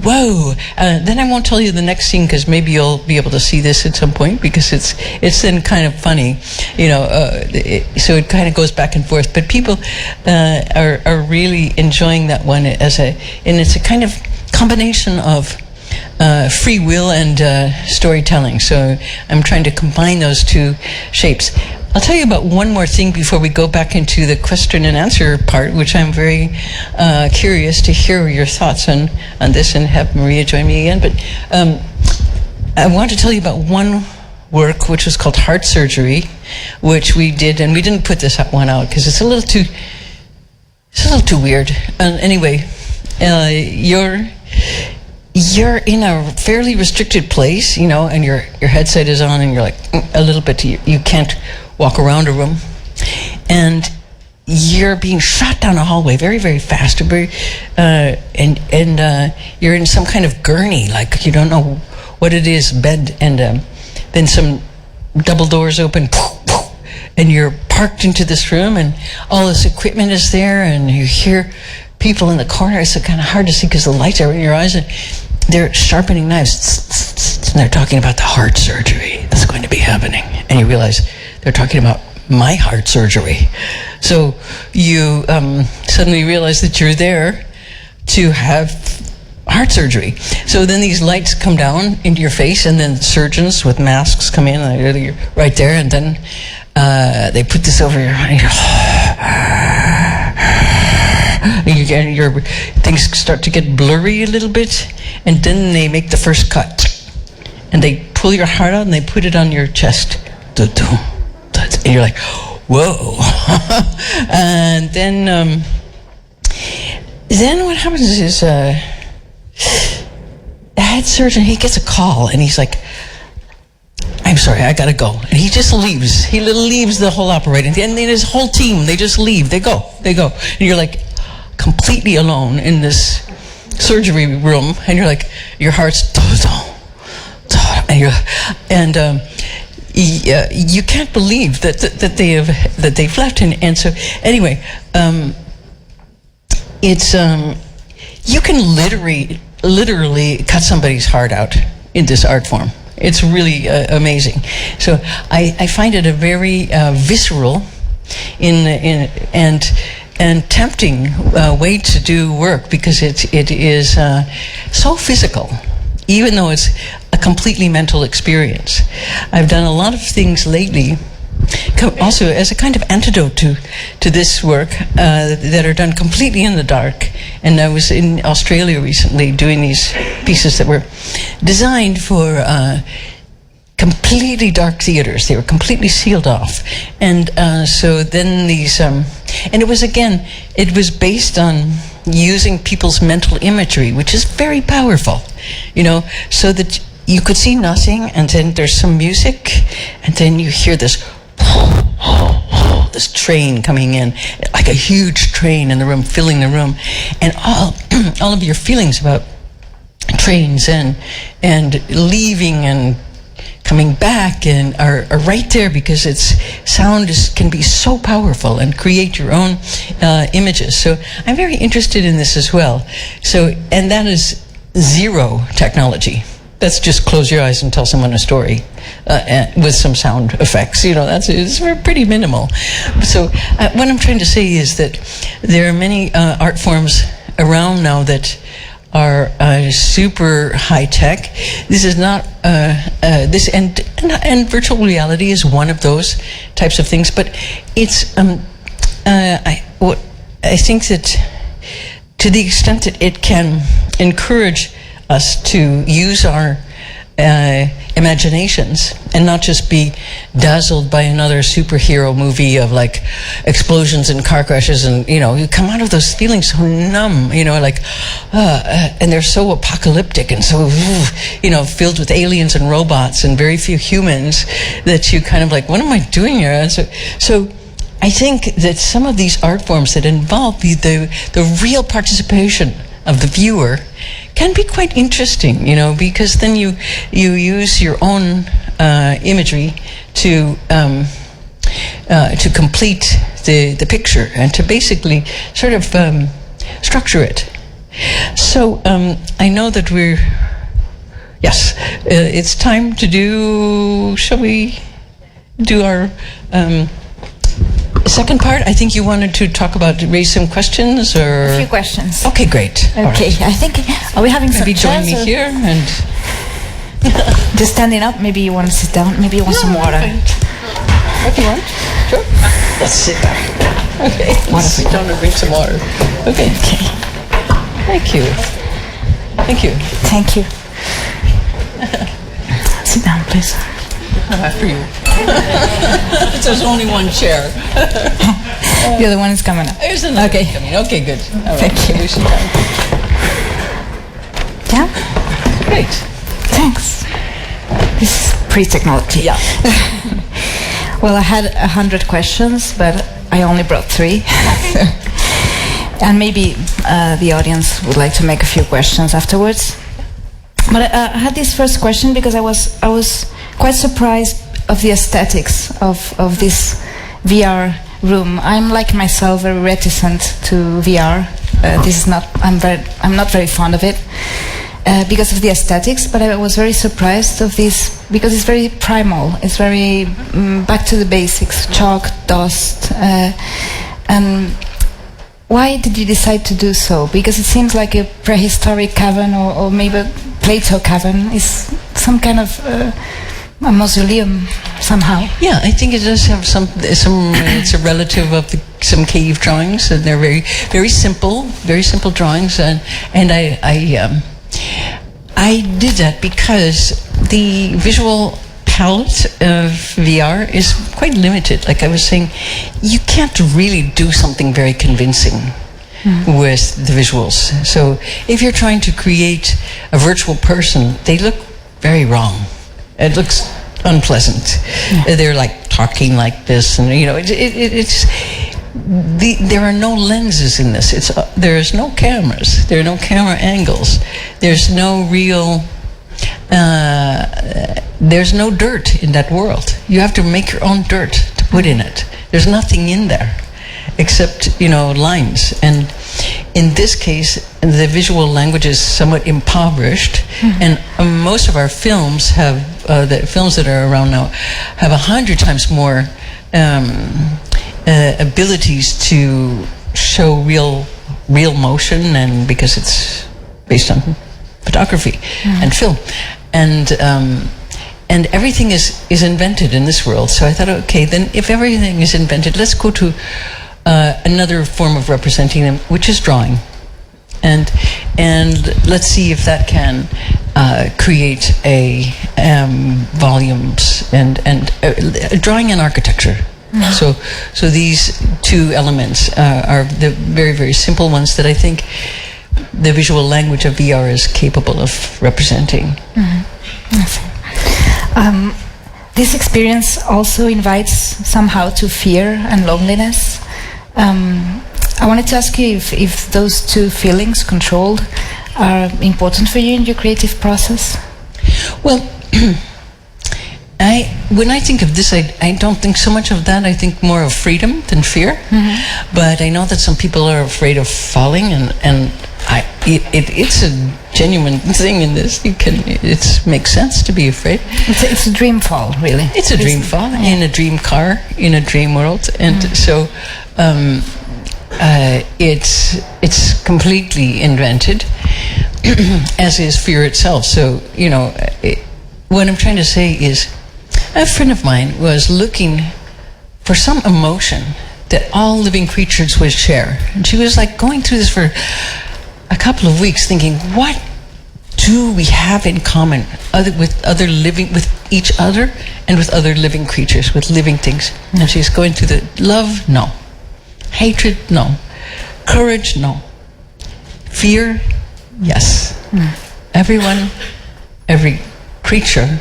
whoa. Then I won't tell you the next scene because maybe you'll be able to see this at some point because it's then kind of funny, so it kind of goes back and forth. But people are really enjoying that one and it's a kind of combination of free will and storytelling. So I'm trying to combine those two shapes. I'll tell you about one more thing before we go back into the question and answer part, which I'm very curious to hear your thoughts on this, and have Maria join me again. But I want to tell you about one work which was called Heart Surgery, which we did, and we didn't put this one out because it's a little too weird. Anyway, you're in a fairly restricted place, and your headset is on, and you're like a little bit. You can't walk around a room, and you're being shot down a hallway very, very fast, and you're in some kind of gurney, like you don't know what it is, bed, and then some double doors open, and you're parked into this room, and all this equipment is there, and you hear people in the corner. It's kind of hard to see because the lights are in your eyes, and they're sharpening knives, and they're talking about the heart surgery that's going to be happening, and you realize they're talking about my heart surgery. So you suddenly realize that you're there to have heart surgery. So then these lights come down into your face, and then surgeons with masks come in, and you're right there, and then they put this over your and your things start to get blurry a little bit, and then they make the first cut, and they pull your heart out and they put it on your chest, and you're like, whoa. And then what happens is the head surgeon, he gets a call, and he's like, I'm sorry, I gotta go. And he just leaves. He leaves the whole operating, and then his whole team, they just leave. They go. And you're like completely alone in this surgery room, and you're like, your heart's and you can't believe that they've left. And so anyway, it's you can literally cut somebody's heart out in this art form. It's really amazing. So I find it a very visceral and tempting way to do work, because it is so physical, even though it's a completely mental experience. I've done a lot of things lately, also as a kind of antidote to this work, that are done completely in the dark. And I was in Australia recently doing these pieces that were designed for completely dark theaters. They were completely sealed off. And so then these, and it was based on using people's mental imagery, which is very powerful, so that you could see nothing, and then there's some music, and then you hear this train coming in, like a huge train in the room, filling the room, and all of your feelings about trains and leaving and coming back and are right there, because sound can be so powerful and create your own images. So I'm very interested in this as well. So, and that is zero technology. That's just close your eyes and tell someone a story with some sound effects. It's pretty minimal. So what I'm trying to say is that there are many art forms around now that are super high tech. This is not this, and virtual reality is one of those types of things. But it's I think that to the extent that it can encourage us to use our imaginations and not just be dazzled by another superhero movie of like explosions and car crashes, and you come out of those feelings so numb, and they're so apocalyptic and so filled with aliens and robots and very few humans, that you kind of like, what am I doing here? And so I think that some of these art forms that involve the real participation of the viewer can be quite interesting, because then you use your own imagery to to complete the picture and to basically sort of structure it. So I know that it's time to do, shall we do our second part? I think you wanted to raise some questions, or? A few questions. Okay, great. Okay, Right. I think, are we having Maybe some join chairs? me here and... Just standing up, maybe you want to sit down, maybe you want some water. What do you want? Sure. Let's sit down. Okay. Let's sit down and drink some water. Okay. Thank you. Thank you. Thank you. Sit down, please. After you. There's only one chair. The other one is coming up. There's another Okay. one coming. Okay, good. All right. Thank you. We sit down. Yeah? Great. Thanks. This is pre-technology. Yeah. Well, I had 100 questions, but I only brought 3. And maybe the audience would like to make a few questions afterwards. But I had this first question because I was quite surprised of the aesthetics of this VR room. I'm like myself very reticent to VR. I'm not very fond of it. Because of the aesthetics, but I was very surprised of this because it's very primal. It's very back to the basics, chalk, dust. And why did you decide to do so? Because it seems like a prehistoric cavern, or maybe a Plato cavern is some kind of a mausoleum somehow. Yeah, I think it does have some. It's a relative of some cave drawings, and they're very simple drawings, and I did that because the visual palette of VR is quite limited. Like I was saying, you can't really do something very convincing with the visuals. So if you're trying to create a virtual person, they look very wrong. It looks unpleasant. Yeah. They're like talking like this, and there are no lenses in this. There's no cameras. There are no camera angles. There's no real. There's no dirt in that world. You have to make your own dirt to put in it. There's nothing in there, except lines. And in this case, the visual language is somewhat impoverished. And most of our films have the films that are around now have 100 times more. Abilities to show real motion, and because it's based on photography and film, and everything is invented in this world. So I thought, okay, then if everything is invented, let's go to another form of representing them, which is drawing, and let's see if that can create volumes and drawing and architecture. So these two elements are the very, very simple ones that I think the visual language of VR is capable of representing. This experience also invites somehow to fear and loneliness. I wanted to ask you if those two feelings, controlled, are important for you in your creative process? Well, when I think of this, I don't think so much of that. I think more of freedom than fear. But I know that some people are afraid of falling, and it's a genuine thing in this. It makes sense to be afraid. It's a dream fall, really. It's a dream fall in a dream car, in a dream world, and so it's completely invented, as is fear itself. So what I'm trying to say is, a friend of mine was looking for some emotion that all living creatures would share. And she was like going through this for a couple of weeks thinking, what do we have in common with each other and with other living creatures, with living things? And she's going through the love, no. Hatred, no. Courage, no. Fear, yes. Everyone, every creature,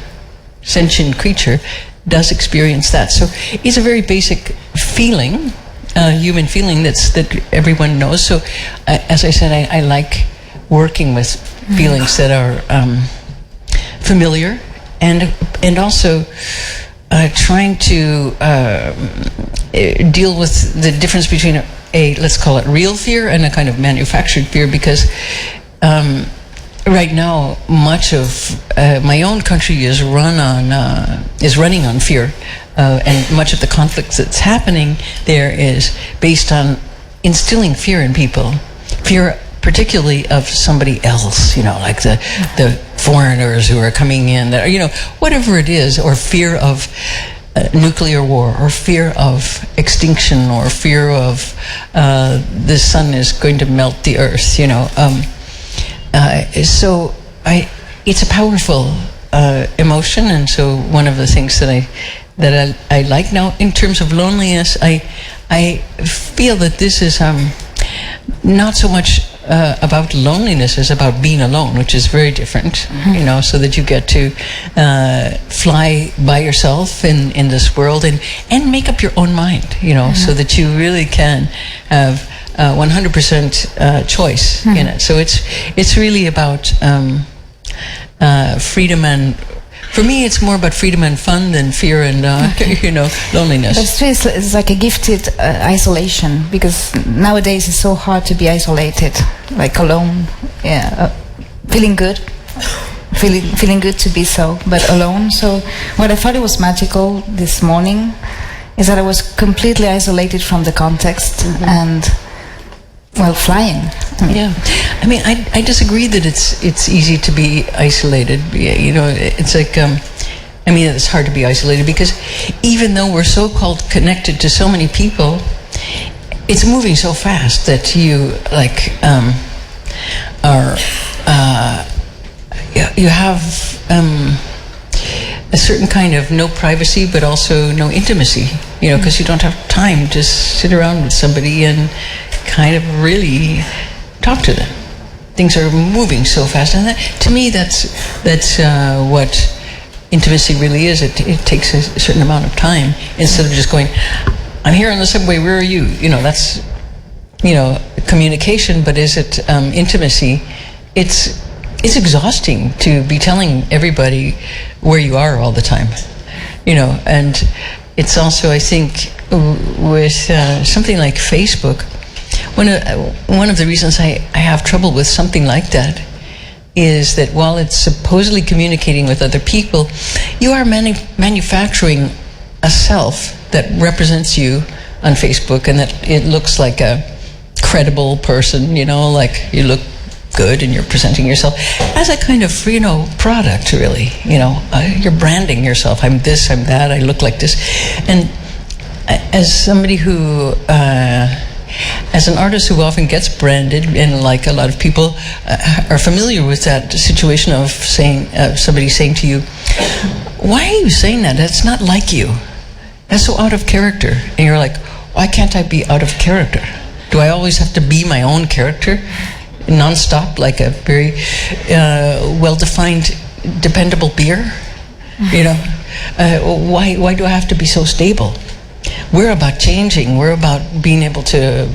sentient creature, does experience that. So it's a very basic feeling, human feeling that everyone knows. So as I said, I like working with feelings that are familiar and also trying to deal with the difference between a, let's call it real fear, and a kind of manufactured fear, because right now much of my own country is running on fear, and much of the conflict that's happening there is based on instilling fear in people, fear particularly of somebody else, like the foreigners who are coming in, that, whatever it is, or fear of nuclear war, or fear of extinction, or fear of the sun is going to melt the earth, so it's a powerful emotion. And so one of the things that I like now in terms of loneliness, I feel that this is not so much about loneliness as about being alone, which is very different, so that you get to fly by yourself in this world and make up your own mind, so that you really can have 100% choice in it. So it's really about freedom, and for me it's more about freedom and fun than fear and loneliness. But still, it's like a gifted isolation, because nowadays it's so hard to be isolated, like alone, feeling good to be so, but alone. So what I thought it was magical this morning is that I was completely isolated from the context and flying. I disagree that it's easy to be isolated. It's like it's hard to be isolated, because even though we're so-called connected to so many people, it's moving so fast that you you have a certain kind of no privacy, but also no intimacy, because you don't have time to sit around with somebody and kind of really talk to them. Things are moving so fast, and to me that's what intimacy really is. It takes a certain amount of time, instead of just going, I'm here on the subway, where are you? That's communication. But is it intimacy? It's exhausting to be telling everybody where you are all the time, and it's also, I think, with something like Facebook, one of the reasons I have trouble with something like that is that while it's supposedly communicating with other people, you are manufacturing a self that represents you on Facebook, and that it looks like a credible person, like you look good and you're presenting yourself as a kind of product, really. You're branding yourself. I'm this, I'm that, I look like this. And as somebody who as an artist who often gets branded, and like a lot of people are familiar with that situation of somebody saying to you, why are you saying that? That's not like you. That's so out of character. And you're like, why can't I be out of character? Do I always have to be my own character non-stop, like a very well-defined, dependable beer? Why do I have to be so stable? We're about changing. We're about being able to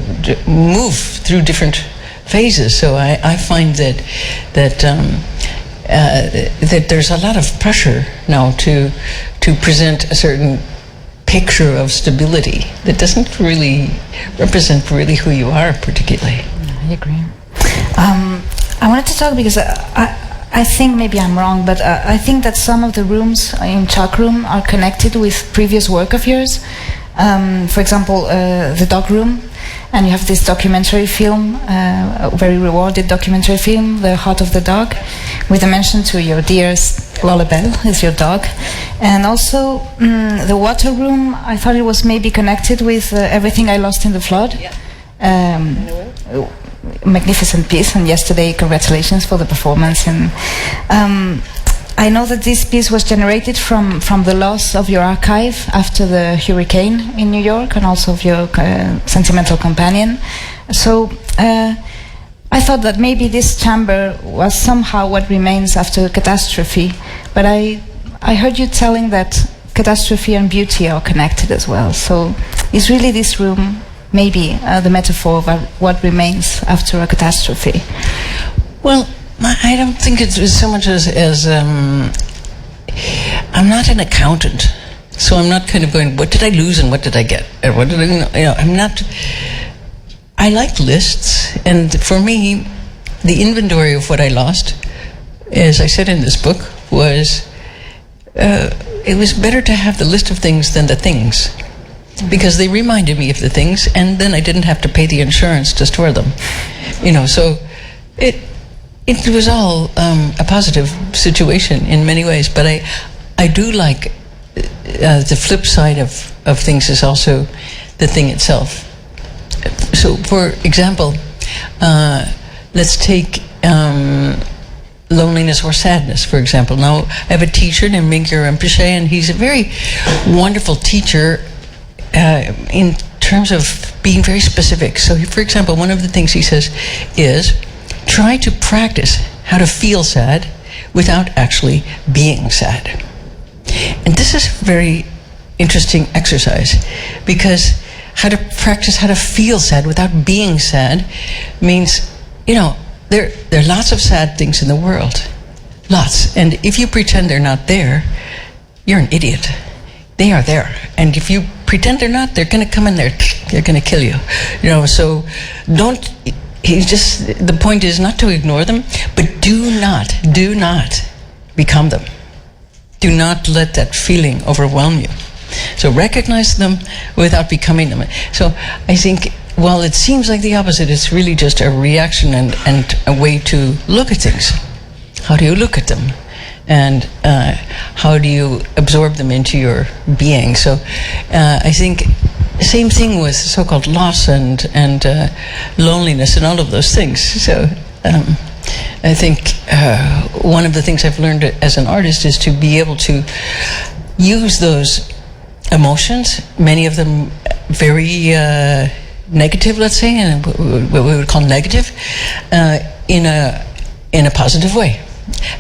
move through different phases. So I find that there's a lot of pressure now to present a certain picture of stability that doesn't really represent really who you are particularly. I agree. I wanted to talk because I think maybe I'm wrong, but I think that some of the rooms in Chalkroom are connected with previous work of yours. For example, the dog room, and you have this documentary film, a very rewarded documentary film, The Heart of the Dog, with a mention to your dearest Lullaby, is your dog. And also the water room, I thought it was maybe connected with Everything I Lost in the Flood. Magnificent piece, and yesterday, congratulations for the performance. And I know that this piece was generated from the loss of your archive after the hurricane in New York, and also of your sentimental companion. So I thought that maybe this chamber was somehow what remains after catastrophe, but I heard you telling that catastrophe and beauty are connected as well. So is really this room maybe the metaphor of what remains after a catastrophe? Well, I don't think it's so much as I'm not an accountant, So I'm not kind of going, what did I lose and what did I get? Or what did I'm not. I like lists, and for me, the inventory of what I lost, as I said in this book, was it was better to have the list of things than the things, because they reminded me of the things, and then I didn't have to pay the insurance to store them. So it was all a positive situation in many ways, but I do like the flip side of things is also the thing itself. So, for example, let's take loneliness or sadness, for example. Now, I have a teacher named Mingyur Rinpoche, and he's a very wonderful teacher in terms of being very specific. So, for example, one of the things he says is try to practice how to feel sad without actually being sad. And this is a very interesting exercise, because how to practice how to feel sad without being sad means, there are lots of sad things in the world. Lots. And if you pretend they're not there, you're an idiot. They are there. And if you pretend they're not, they're going to come in there. They're going to kill you. So don't. The point is not to ignore them, but do not become them. Do not let that feeling overwhelm you. So recognize them without becoming them. So I think, while it seems like the opposite, it's really just a reaction and a way to look at things. How do you look at them? And how do you absorb them into your being? So I think same thing with so-called loss and loneliness and all of those things. So I think one of the things I've learned as an artist is to be able to use those emotions, many of them very negative, let's say, and what we would call negative, in a positive way.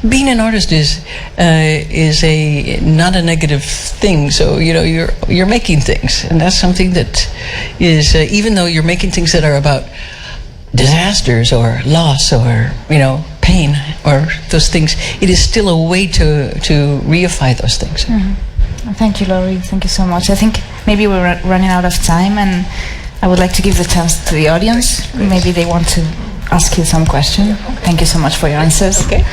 Being an artist is not a negative thing. So you're making things, and that's something that is even though you're making things that are about disasters or loss or pain or those things, it is still a way to reify those things. Mm-hmm. Thank you, Laurie. Thank you so much. I think maybe we're running out of time, and I would like to give the chance to the audience. Maybe they want to ask you some question. Thank you so much for your answers. Okay.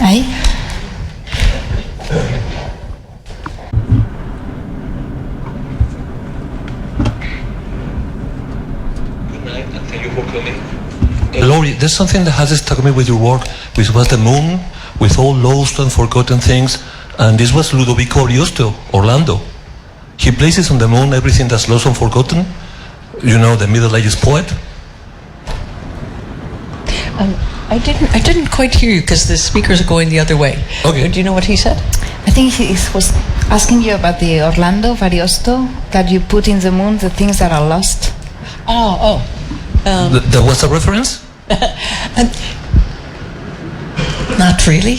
Ahí. Laurie, there's something that has struck me with your work, which was the moon, with all lost and forgotten things, and this was Ludovico Ariosto, Orlando. He places on the moon everything that's lost and forgotten, the Middle Ages poet. I didn't quite hear you because the speakers are going the other way. Okay. Do you know what he said? I think he was asking you about the Orlando Ariosto, that you put in the moon the things that are lost. There was a reference? Not really.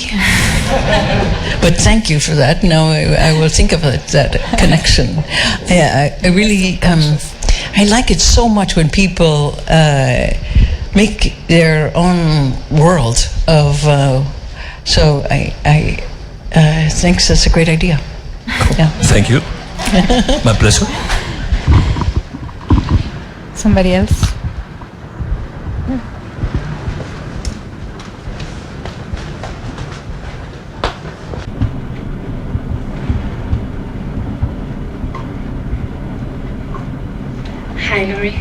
But thank you for that. No, I will think of that connection. Yeah, I really, I like it so much when people make their own world of, so I think that's a great idea. Cool. Yeah. Thank you. My pleasure. Somebody else? Hi, Laurie.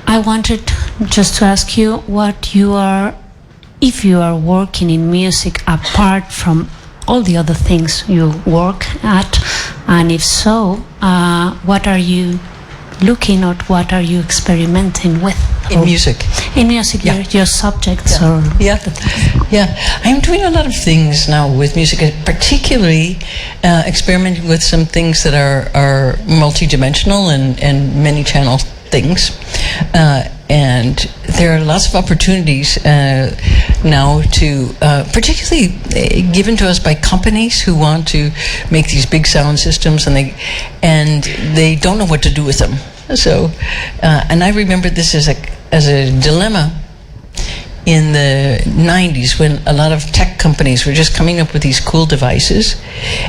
I wanted just to ask you if you are working in music apart from all the other things you work at, and if so, what are you looking at, what are you experimenting with? In music? In music, Yeah. your subjects or... Yeah. I'm doing a lot of things now with music, particularly experimenting with some things that are multidimensional and many-channel things. And there are lots of opportunities now to, particularly given to us by companies who want to make these big sound systems, and they don't know what to do with them. So, and I remember this as a dilemma in the 90s, when a lot of tech companies were just coming up with these cool devices,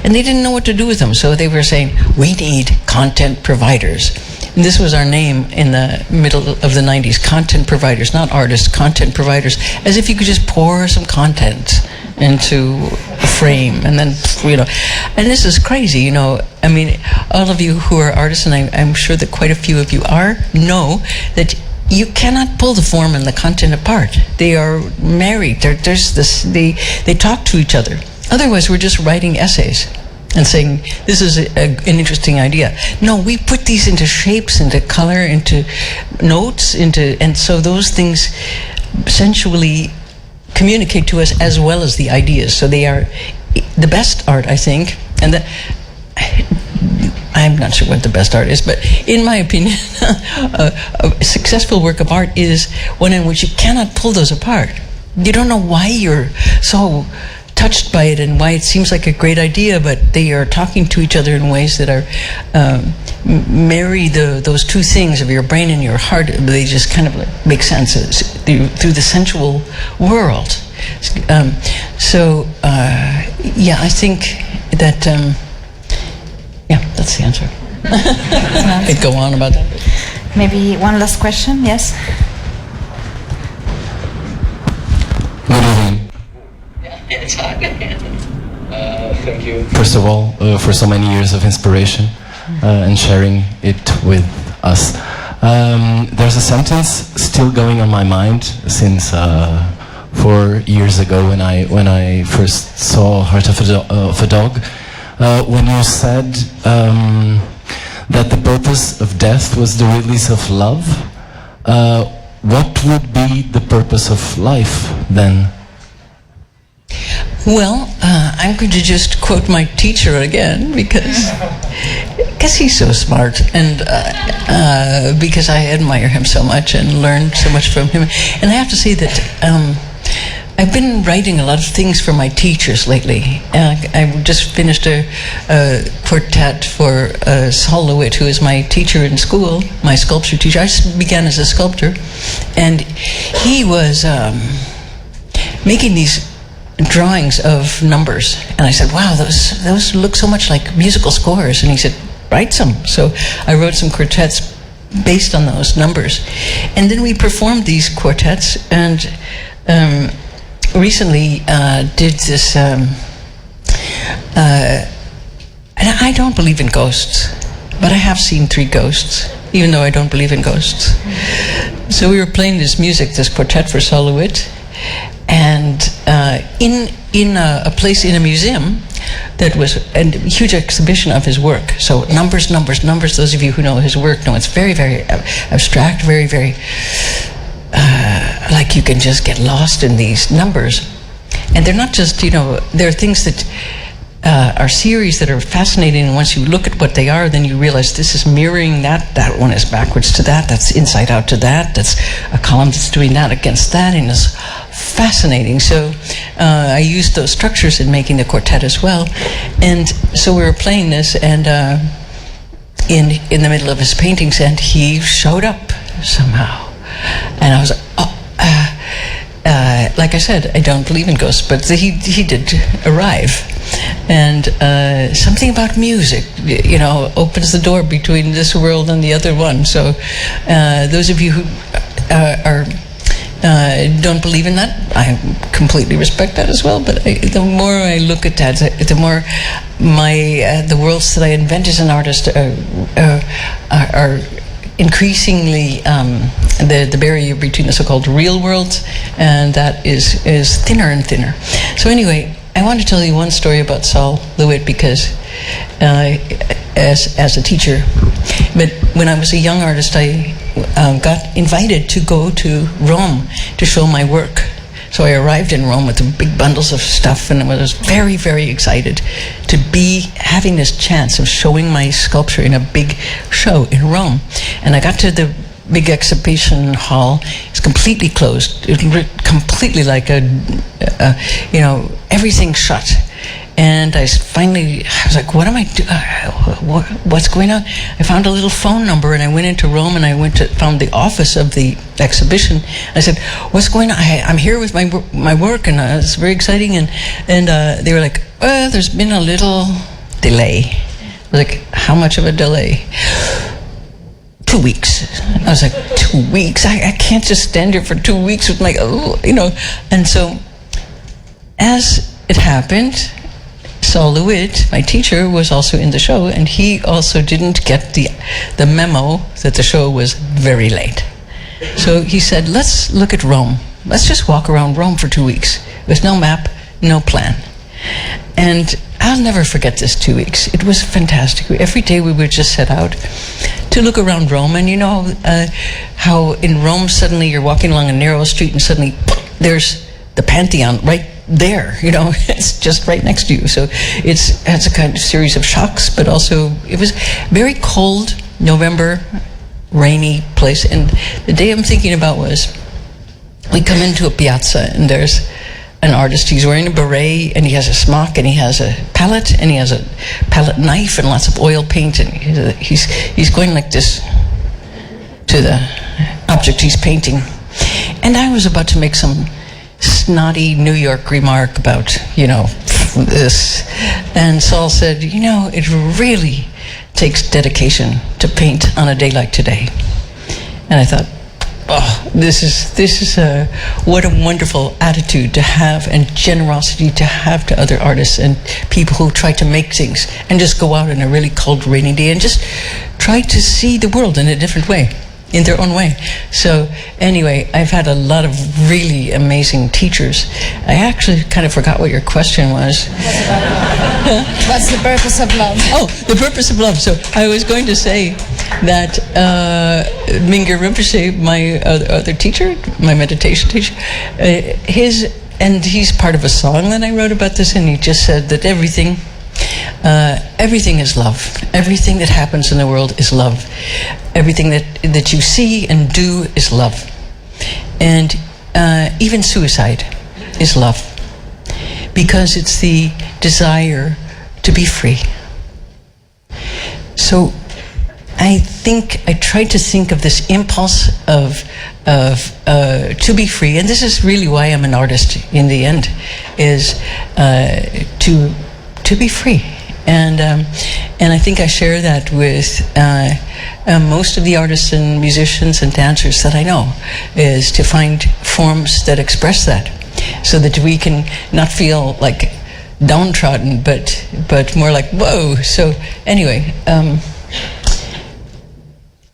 and they didn't know what to do with them. So they were saying, we need content providers. And this was our name in the middle of the 90s, content providers, not artists, content providers, as if you could just pour some content into a frame, and then, and this is crazy, I mean, all of you who are artists, and I'm sure that quite a few of you know that you cannot pull the form and the content apart. They are married. There's this. They talk to each other. Otherwise, we're just writing essays and saying, this is an interesting idea. No, we put these into shapes, into color, into notes, and so those things sensually communicate to us as well as the ideas. So they are the best art, I think, and I'm not sure what the best art is, but in my opinion, a successful work of art is one in which you cannot pull those apart. You don't know why you're so touched by it and why it seems like a great idea, but they are talking to each other in ways that are marry those two things of your brain and your heart. They just kind of make sense through the sensual world. Yeah, I think that that's the answer. I could go on about that. Maybe one last question, yes? Good evening. Thank you, first of all, for so many years of inspiration and sharing it with us. There's a sentence still going on my mind since 4 years ago when I first saw Heart of a Dog, when you said that the purpose of death was the release of love. What would be the purpose of life then? Well, I'm going to just quote my teacher again because he's so smart, and because I admire him so much and learned so much from him. And I have to say that I've been writing a lot of things for my teachers lately. I just finished a quartet for Saul Lewitt, who is my teacher in school, my sculpture teacher. I began as a sculptor, and he was making these drawings of numbers, and I said, wow, those look so much like musical scores. And he said, write some. So I wrote some quartets based on those numbers, and then we performed these quartets, and recently did this and I don't believe in ghosts, but I have seen 3 ghosts, even though I don't believe in ghosts. So we were playing this music, this quartet for Saul Lewitt, and in a place in a museum that was a huge exhibition of his work. So numbers. Those of you who know his work know it's very, very abstract, very, very like you can just get lost in these numbers. And they're not just, they're things that are series that are fascinating, and once you look at what they are, then you realize this is mirroring that one is backwards to that's inside out to that's a column that's doing that against that, and it's fascinating. So I used those structures in making the quartet as well. And so we were playing this, and in the middle of his paintings, and he showed up somehow. And I was like I said, I don't believe in ghosts, but he did arrive. And something about music, opens the door between this world and the other one. So those of you who don't believe in that, I completely respect that as well. But the more I look at that, the more the worlds that I invent as an artist are increasingly the barrier between the so-called real world and that is thinner and thinner. So anyway, I want to tell you one story about Saul Lewitt because as a teacher, but when I was a young artist, I got invited to go to Rome to show my work. So I arrived in Rome with the big bundles of stuff, and I was very, very excited to be having this chance of showing my sculpture in a big show in Rome. And I got to the big exhibition hall is completely closed. It looked completely like everything shut. And I was like, what am I doing? What's going on? I found a little phone number, and I went into Rome, and I found the office of the exhibition. I said, what's going on? I'm here with my work, and it's very exciting. And they were like, well, there's been a little delay. I was like, how much of a delay? 2 weeks. I was like, 2 weeks? I can't just stand here for 2 weeks with my, And so, as it happened, Saul Lewitt, my teacher, was also in the show, and he also didn't get the memo that the show was very late. So he said, let's look at Rome. Let's just walk around Rome for 2 weeks with no map, no plan. And I'll never forget this 2 weeks. It was fantastic. Every day we would just set out to look around Rome, and how in Rome suddenly you're walking along a narrow street and suddenly there's the Pantheon right there, it's just right next to you. So it's a kind of series of shocks, but also it was very cold, November, rainy place. And the day I'm thinking about was, we come into a piazza and there's an artist. He's wearing a beret and he has a smock and he has a palette and he has a palette knife and lots of oil paint, and he's going like this to the object he's painting. And I was about to make some snotty New York remark about, this. And Saul said, it really takes dedication to paint on a day like today. And I thought, this is what a wonderful attitude to have, and generosity to have to other artists and people who try to make things and just go out on a really cold, rainy day and just try to see the world in a different way, in their own way. So anyway, I've had a lot of really amazing teachers. I actually kind of forgot what your question was. What's the purpose of love? Oh, the purpose of love. So I was going to say that Mingyur Rinpoche, my other teacher, my meditation teacher, he's part of a song that I wrote about this, and he just said that everything is love. Everything that happens in the world is love. Everything that you see and do is love. And even suicide is love. Because it's the desire to be free. So I tried to think of this impulse of to be free, and this is really why I'm an artist in the end, is to be free. And I think I share that with most of the artists and musicians and dancers that I know, is to find forms that express that, so that we can not feel like downtrodden, but more like, whoa. So anyway,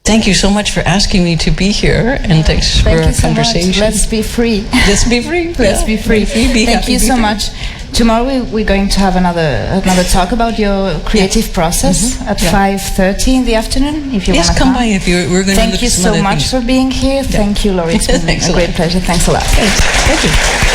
thank you so much for asking me to be here, and thanks for our conversation. Much. Let's be free. Let's be free. Let's be free. Thank you so much. Tomorrow we're going to have another talk about your creative process at 5:30 in the afternoon. If you want to come by. If we're going to. Thank you so much for being here. Thank you, Laurie. It's been a great pleasure. Thanks a lot. Thank you.